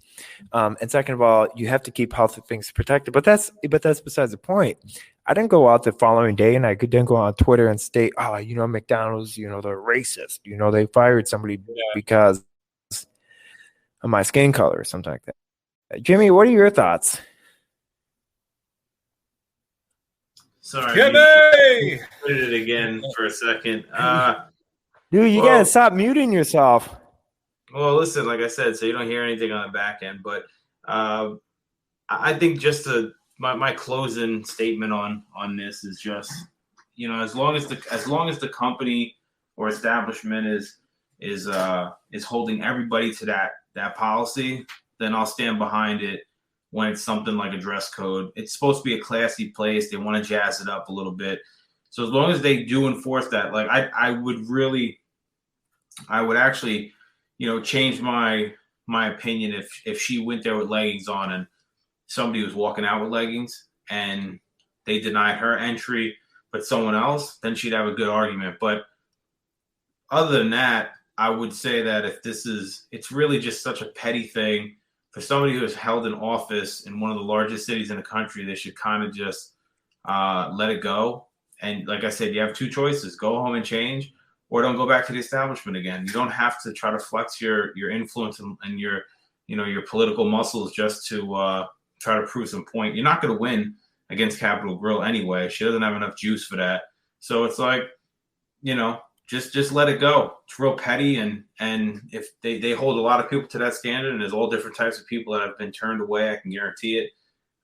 And second of all, you have to keep health things protected. But that's besides the point. I didn't go out the following day and I could then go on Twitter and state, McDonald's, they're racist. They fired somebody because of my skin color or something like that. Jimmy, what are your thoughts? Sorry, Jimmy! Put it again for a second. Dude, you gotta stop muting yourself. Well, listen, like I said, so you don't hear anything on the back end, but I think just my closing statement on this is just, as long as the company or establishment is holding everybody to that policy, then I'll stand behind it. When it's something like a dress code, it's supposed to be a classy place. They want to jazz it up a little bit. So as long as they do enforce that, like I would actually, change my opinion if she went there with leggings on and somebody was walking out with leggings and they denied her entry, but someone else, then she'd have a good argument. But other than that, I would say that it's really just such a petty thing. For somebody who has held an office in one of the largest cities in the country, they should kind of just let it go. And like I said, you have two choices: go home and change, or don't go back to the establishment again. You don't have to try to flex your influence and your political muscles just to try to prove some point. You're not going to win against Capitol Grill anyway. She doesn't have enough juice for that. So it's like, just let it go. It's real petty, and if they hold a lot of people to that standard, and there's all different types of people that have been turned away, I can guarantee it.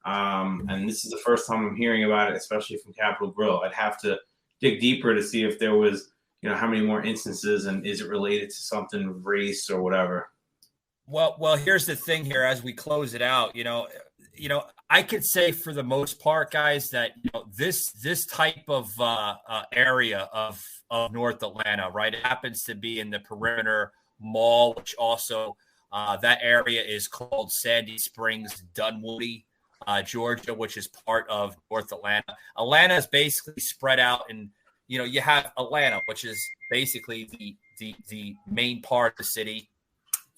And this is the first time I'm hearing about it, especially from Capitol Grill. I'd have to dig deeper to see if there was, how many more instances, and is it related to something race or whatever. Well, here's the thing here as we close it out, I could say for the most part, guys, that this type of area of North Atlanta, right? It happens to be in the Perimeter Mall, which also that area is called Sandy Springs, Dunwoody, Georgia, which is part of North Atlanta. Atlanta is basically spread out, and you have Atlanta, which is basically the main part of the city.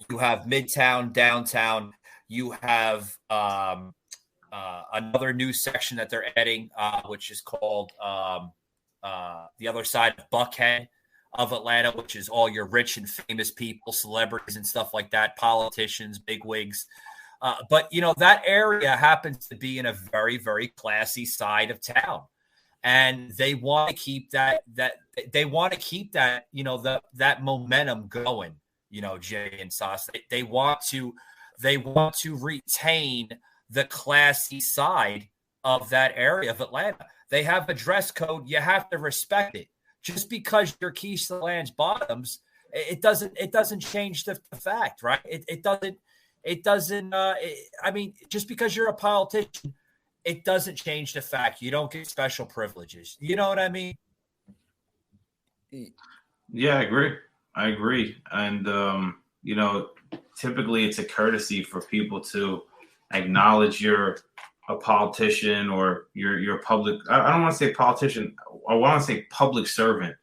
You have Midtown, downtown. You have another new section that they're adding, which is called the other side of Buckhead of Atlanta, which is all your rich and famous people, celebrities and stuff like that, politicians, bigwigs. But that area happens to be in a very, very classy side of town, and they want to keep that momentum going. Jay and Sauce, they want to retain the classy side of that area of Atlanta. They have a dress code. You have to respect it. Just because you're Keisha Lance Bottoms, it doesn't change the fact, right? It doesn't. I mean, just because you're a politician, it doesn't change the fact you don't get special privileges. You know what I mean? Yeah, I agree. And typically it's a courtesy for people to acknowledge you're a politician or you're public. I don't want to say politician. I want to say public servant.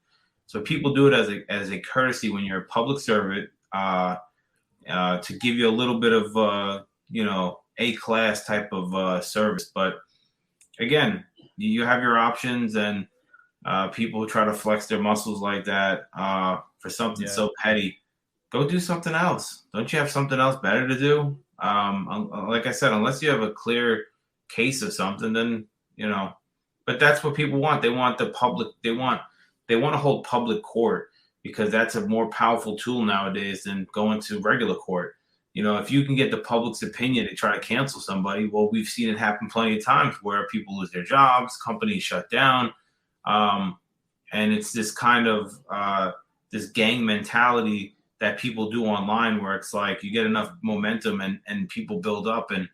So people do it as a courtesy when you're a public servant, to give you a little bit of A-class type of service. But again, you have your options, and people who try to flex their muscles like that for something so petty, go do something else. Don't you have something else better to do? Like I said, unless you have a clear case of something, then but that's what people want. They want the public. They they want to hold public court because that's a more powerful tool nowadays than going to regular court. You know, if you can get the public's opinion to try to cancel somebody, well, we've seen it happen plenty of times where people lose their jobs, companies shut down, and it's this kind of this gang mentality that people do online, where it's like you get enough momentum and people build up, and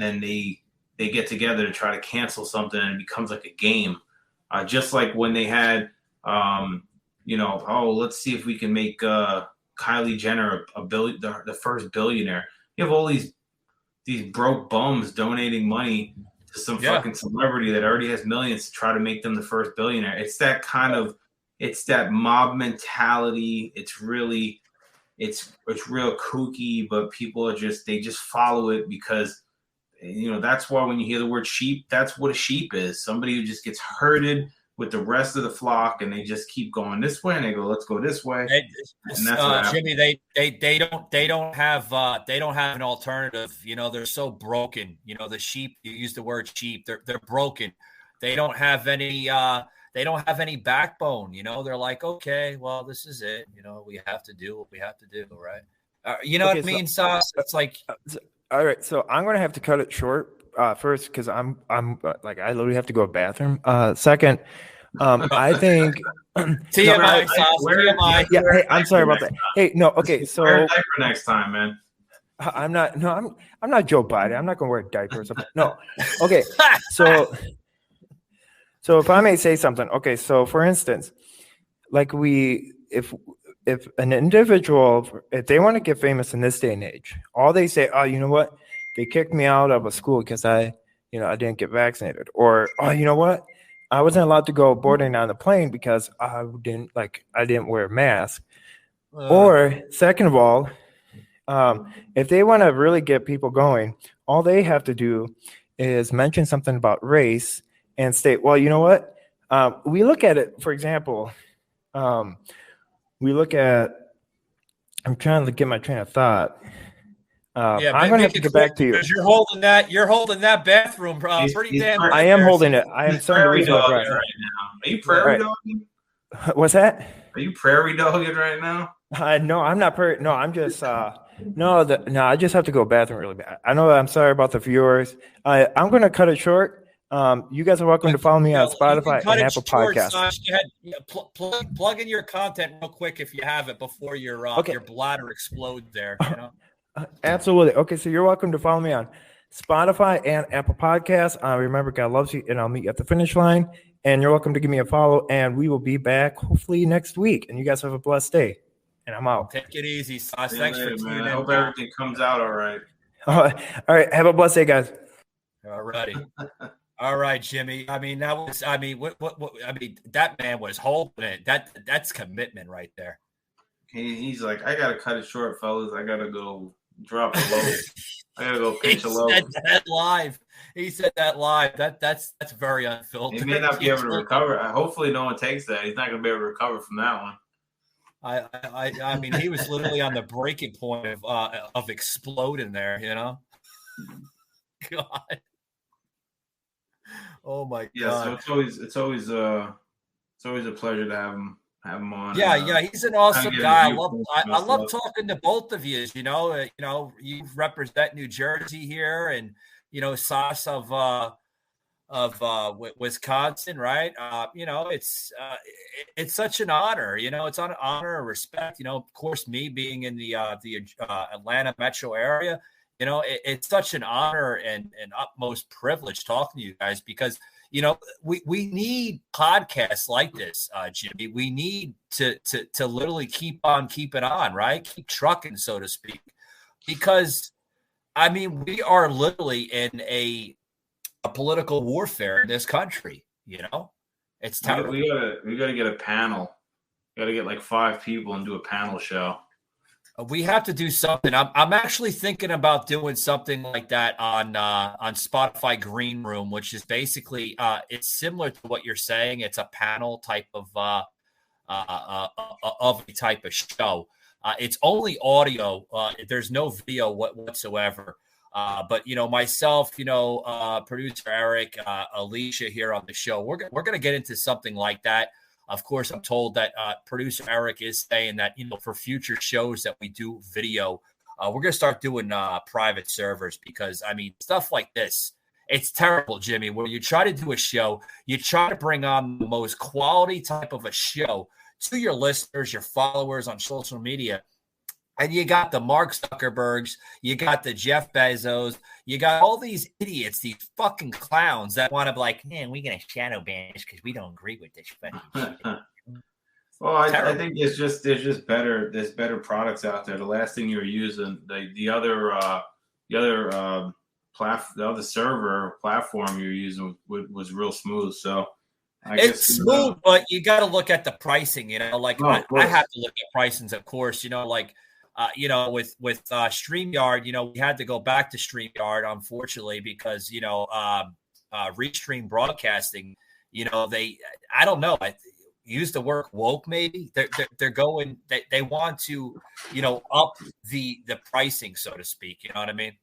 then they get together to try to cancel something, and it becomes like a game. Just like when they had, let's see if we can make Kylie Jenner the first billionaire. You have all these broke bums donating money to some fucking celebrity that already has millions to try to make them the first billionaire. It's that kind of, it's that mob mentality. It's really, it's real kooky, but people are they just follow it because, that's why when you hear the word sheep, that's what a sheep is. Somebody who just gets herded with the rest of the flock, and they just keep going this way, and they go, let's go this way. And that's Jimmy, they don't have an alternative. They're so broken. The sheep, you use the word sheep, they're broken. They don't have any backbone. They're like, okay, well, this is it. We have to do what we have to do, right? What I mean, Sauce? It's like, all right. So I'm gonna have to cut it short. First, because I'm like, I literally have to go to the bathroom. Second, I think TMI, TMI. Yeah, hey, I'm sorry about that. Hey, no, okay, so wear a diaper next time, man. I'm not Joe Biden. I'm not gonna wear a diaper or something. No, okay, so if I may say something, okay, so for instance, like if an individual, if they want to get famous in this day and age, all they say, oh, you know what? They kicked me out of a school because I didn't get vaccinated. Or, oh, you know what? I wasn't allowed to go boarding on the plane because I didn't wear a mask. Or second of all, if they want to really get people going, all they have to do is mention something about race and state, well, you know what? We look at it, for example, I'm trying to get my train of thought. I'm going to have to get back to you. You're holding that bathroom, bro. Pretty damn. I am holding it. I am starting to lose my breath right now. Are you prairie dogging? What's that? Are you prairie dogging right now? No, I'm not prairie. No, I'm just I just have to go to the bathroom really bad. I know. I'm sorry about the viewers. I'm going to cut it short. You guys are welcome to follow me on Spotify and Apple Podcasts. Plug in your content real quick if you have it before your bladder explodes there. Absolutely. Okay, so you're welcome to follow me on Spotify and Apple Podcasts. Remember, God loves you, and I'll meet you at the finish line. And you're welcome to give me a follow, and we will be back hopefully next week. And you guys have a blessed day. And I'm out. Take it easy, Sauce. Thanks for tuning in. I hope everything comes out all right. All right. Have a blessed day, guys. All righty. All right, Jimmy. I mean, that man was holding it. That's commitment right there. He's like, I gotta cut it short, fellas. I gotta go drop a load. I gotta go pitch a load. He said that live. That's very unfiltered. He may not be able to recover. Hopefully, no one takes that. He's not gonna be able to recover from that one. I mean, he was literally on the breaking point of exploding there. God. Oh my God. Yeah. So it's always a pleasure to have him on. Yeah, he's an awesome guy. I love talking to both of you. You represent New Jersey here, and Sauce of Wisconsin, right? It's such an honor. It's an honor and respect. Of course, me being in the Atlanta metro area, it's such an honor and utmost privilege talking to you guys because. We need podcasts like this, Jimmy. We need to literally keep on keeping on, right? Keep trucking, so to speak. Because, I mean, we are literally in a political warfare in this country, It's terrible. We gotta get a panel. We gotta get like 5 people and do a panel show. We have to do something. I'm actually thinking about doing something like that on Spotify Green Room, which is basically it's similar to what you're saying. It's a panel type of a type of show. It's only audio. There's no video whatsoever. But myself, producer Eric, Alicia here on the show, we're gonna get into something like that. Of course, I'm told that producer Eric is saying that, for future shows that we do video, we're going to start doing private servers because, stuff like this, it's terrible, Jimmy, where you try to do a show, you try to bring on the most quality type of a show to your listeners, your followers on social media. And you got the Mark Zuckerbergs, you got the Jeff Bezos, you got all these idiots, these fucking clowns that want to be like, man, we're going to shadow ban this because we don't agree with this fucking shit. Well, I think there's just better products out there. The last thing you were using, the other server platform you're using was real smooth. So it's smooth, but you got to look at the pricing. I have to look at pricings, of course. With StreamYard, we had to go back to StreamYard, unfortunately, because Restream Broadcasting, I don't know. I use the word woke. Maybe they're going. They want to, up the pricing, so to speak. You know what I mean?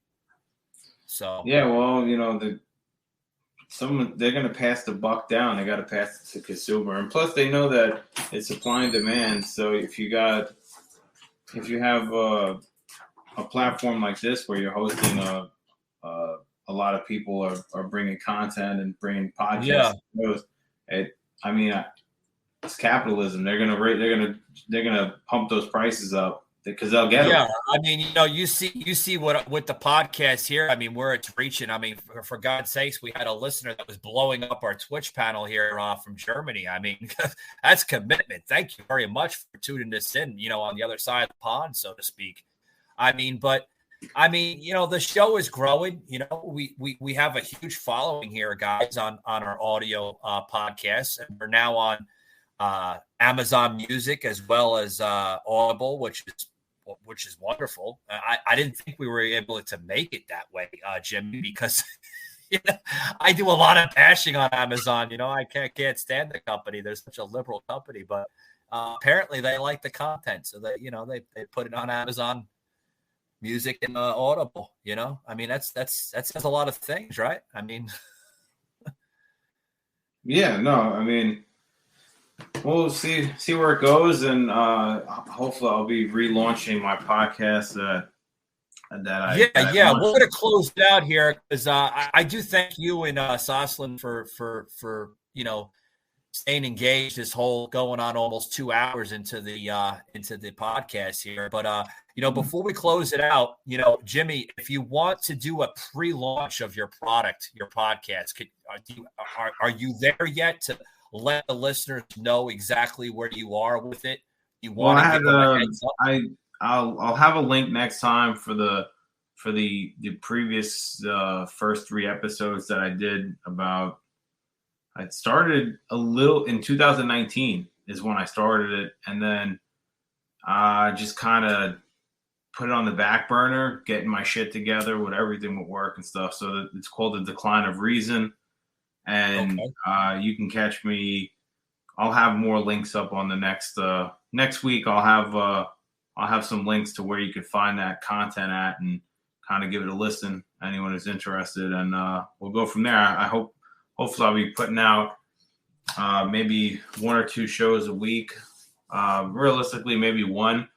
So yeah, well, they're going to pass the buck down. They got to pass it to consumer, and plus they know that it's supply and demand. So if you have a platform like this where you're hosting a lot of people are bringing content and bringing podcasts, it's capitalism. They're gonna pump those prices up because they'll get them. Yeah, you see what with the podcast here. Where it's reaching. For God's sakes, we had a listener that was blowing up our Twitch panel here from Germany. That's commitment. Thank you very much for tuning us in. On the other side of the pond, so to speak. The show is growing. We have a huge following here, guys, on our audio podcasts, and we're now on Amazon Music as well as Audible, which is wonderful. I didn't think we were able to make it that way, Jimmy, because I do a lot of bashing on Amazon. I can't stand the company. They're such a liberal company, but apparently they like the content, so that they put it on Amazon Music and Audible. That says a lot of things, right? Yeah, no, we'll see where it goes, and hopefully I'll be relaunching my podcast. We're going to close it out here because I do thank you and Soslin for staying engaged. This whole going on almost 2 hours into the podcast here, but before we close it out, Jimmy, if you want to do a pre-launch of your product, your podcast, are you there yet to let the listeners know exactly where you are with it? You want to give them a heads up? I'll have a link next time for the previous first 3 episodes that I did about. I started a little in 2019 is when I started it, and then I just kind of put it on the back burner, getting my shit together with everything would work and stuff. So it's called The Decline of Reason. And you can catch me. I'll have more links up on the next week. I'll have some links to where you could find that content at and kind of give it a listen. Anyone who's interested, and we'll go from there. Hopefully I'll be putting out maybe 1 or 2 shows a week. Realistically, maybe 1.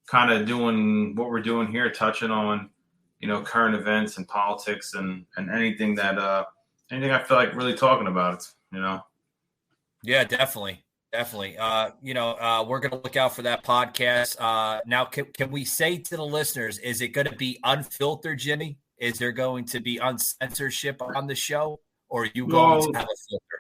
Kind of doing what we're doing here, touching on current events and politics and anything that. Anything I feel like really talking about it, Yeah, definitely. We're going to look out for that podcast. Now, can we say to the listeners, is it going to be unfiltered, Jimmy? Is there going to be uncensorship on the show, or are you going to have a filter?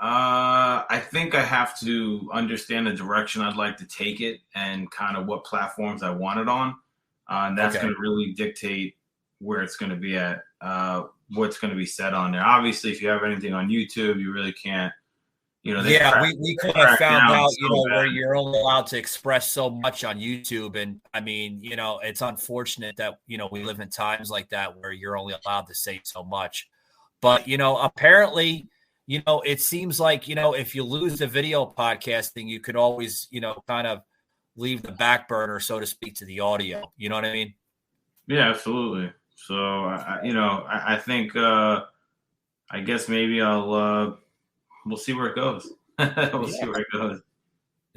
I think I have to understand the direction I'd like to take it and kind of what platforms I want it on. And that's going to really dictate where it's going to be at. What's going to be said on there. Obviously, if you have anything on YouTube, you really can't, we kind of found out, where you're only allowed to express so much on YouTube. And it's unfortunate that, we live in times like that where you're only allowed to say so much. But, apparently, it seems like, if you lose the video podcasting, you could always, kind of leave the back burner, so to speak, to the audio. You know what I mean? Yeah, absolutely. So, I think, I guess maybe we'll see where it goes. We'll see where it goes.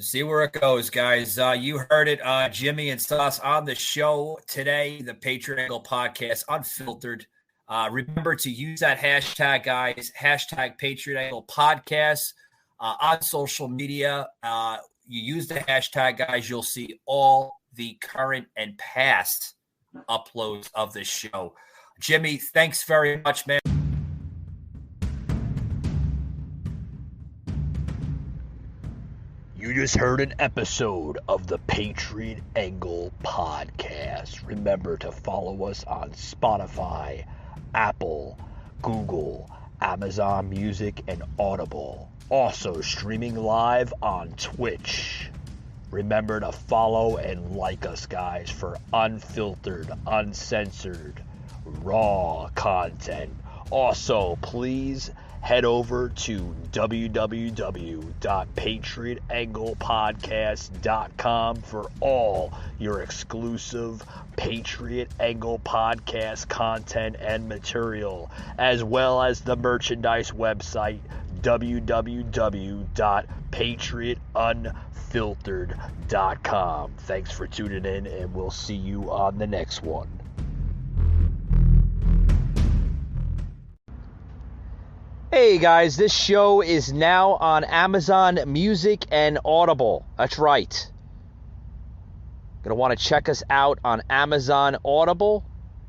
See where it goes, guys. You heard it. Jimmy and Sauce on the show today, the Patriot Angle Podcast, unfiltered. Remember to use that hashtag, guys, hashtag Patriot Angle Podcast on social media. You use the hashtag, guys, you'll see all the current and past uploads of this show. Jimmy, thanks very much, man. You just heard an episode of the Patriot Angle Podcast. Remember to follow us on Spotify, Apple, Google, Amazon Music, and Audible. Also streaming live on Twitch. Remember to follow and like us, guys, for unfiltered, uncensored, raw content. Also, please head over to www.patriotanglepodcast.com for all your exclusive Patriot Angle Podcast content and material, as well as the merchandise website, www.patriotunfiltered.com. Thanks for tuning in, and we'll see you on the next one. Hey guys, this show is now on Amazon Music and Audible. That's right. Gonna want to check us out on Amazon Audible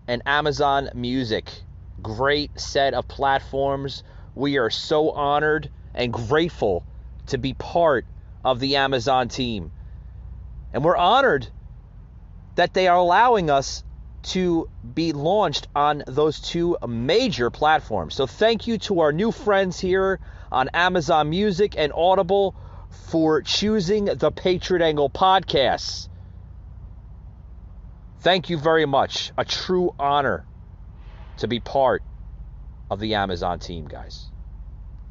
and Amazon Music. Great set of platforms. We are so honored and grateful to be part of the Amazon team. And we're honored that they are allowing us to be launched on those two major platforms. So thank you to our new friends here on Amazon Music and Audible for choosing the Patriot Angle Podcasts. Thank you very much. A true honor to be part of the Amazon team, guys.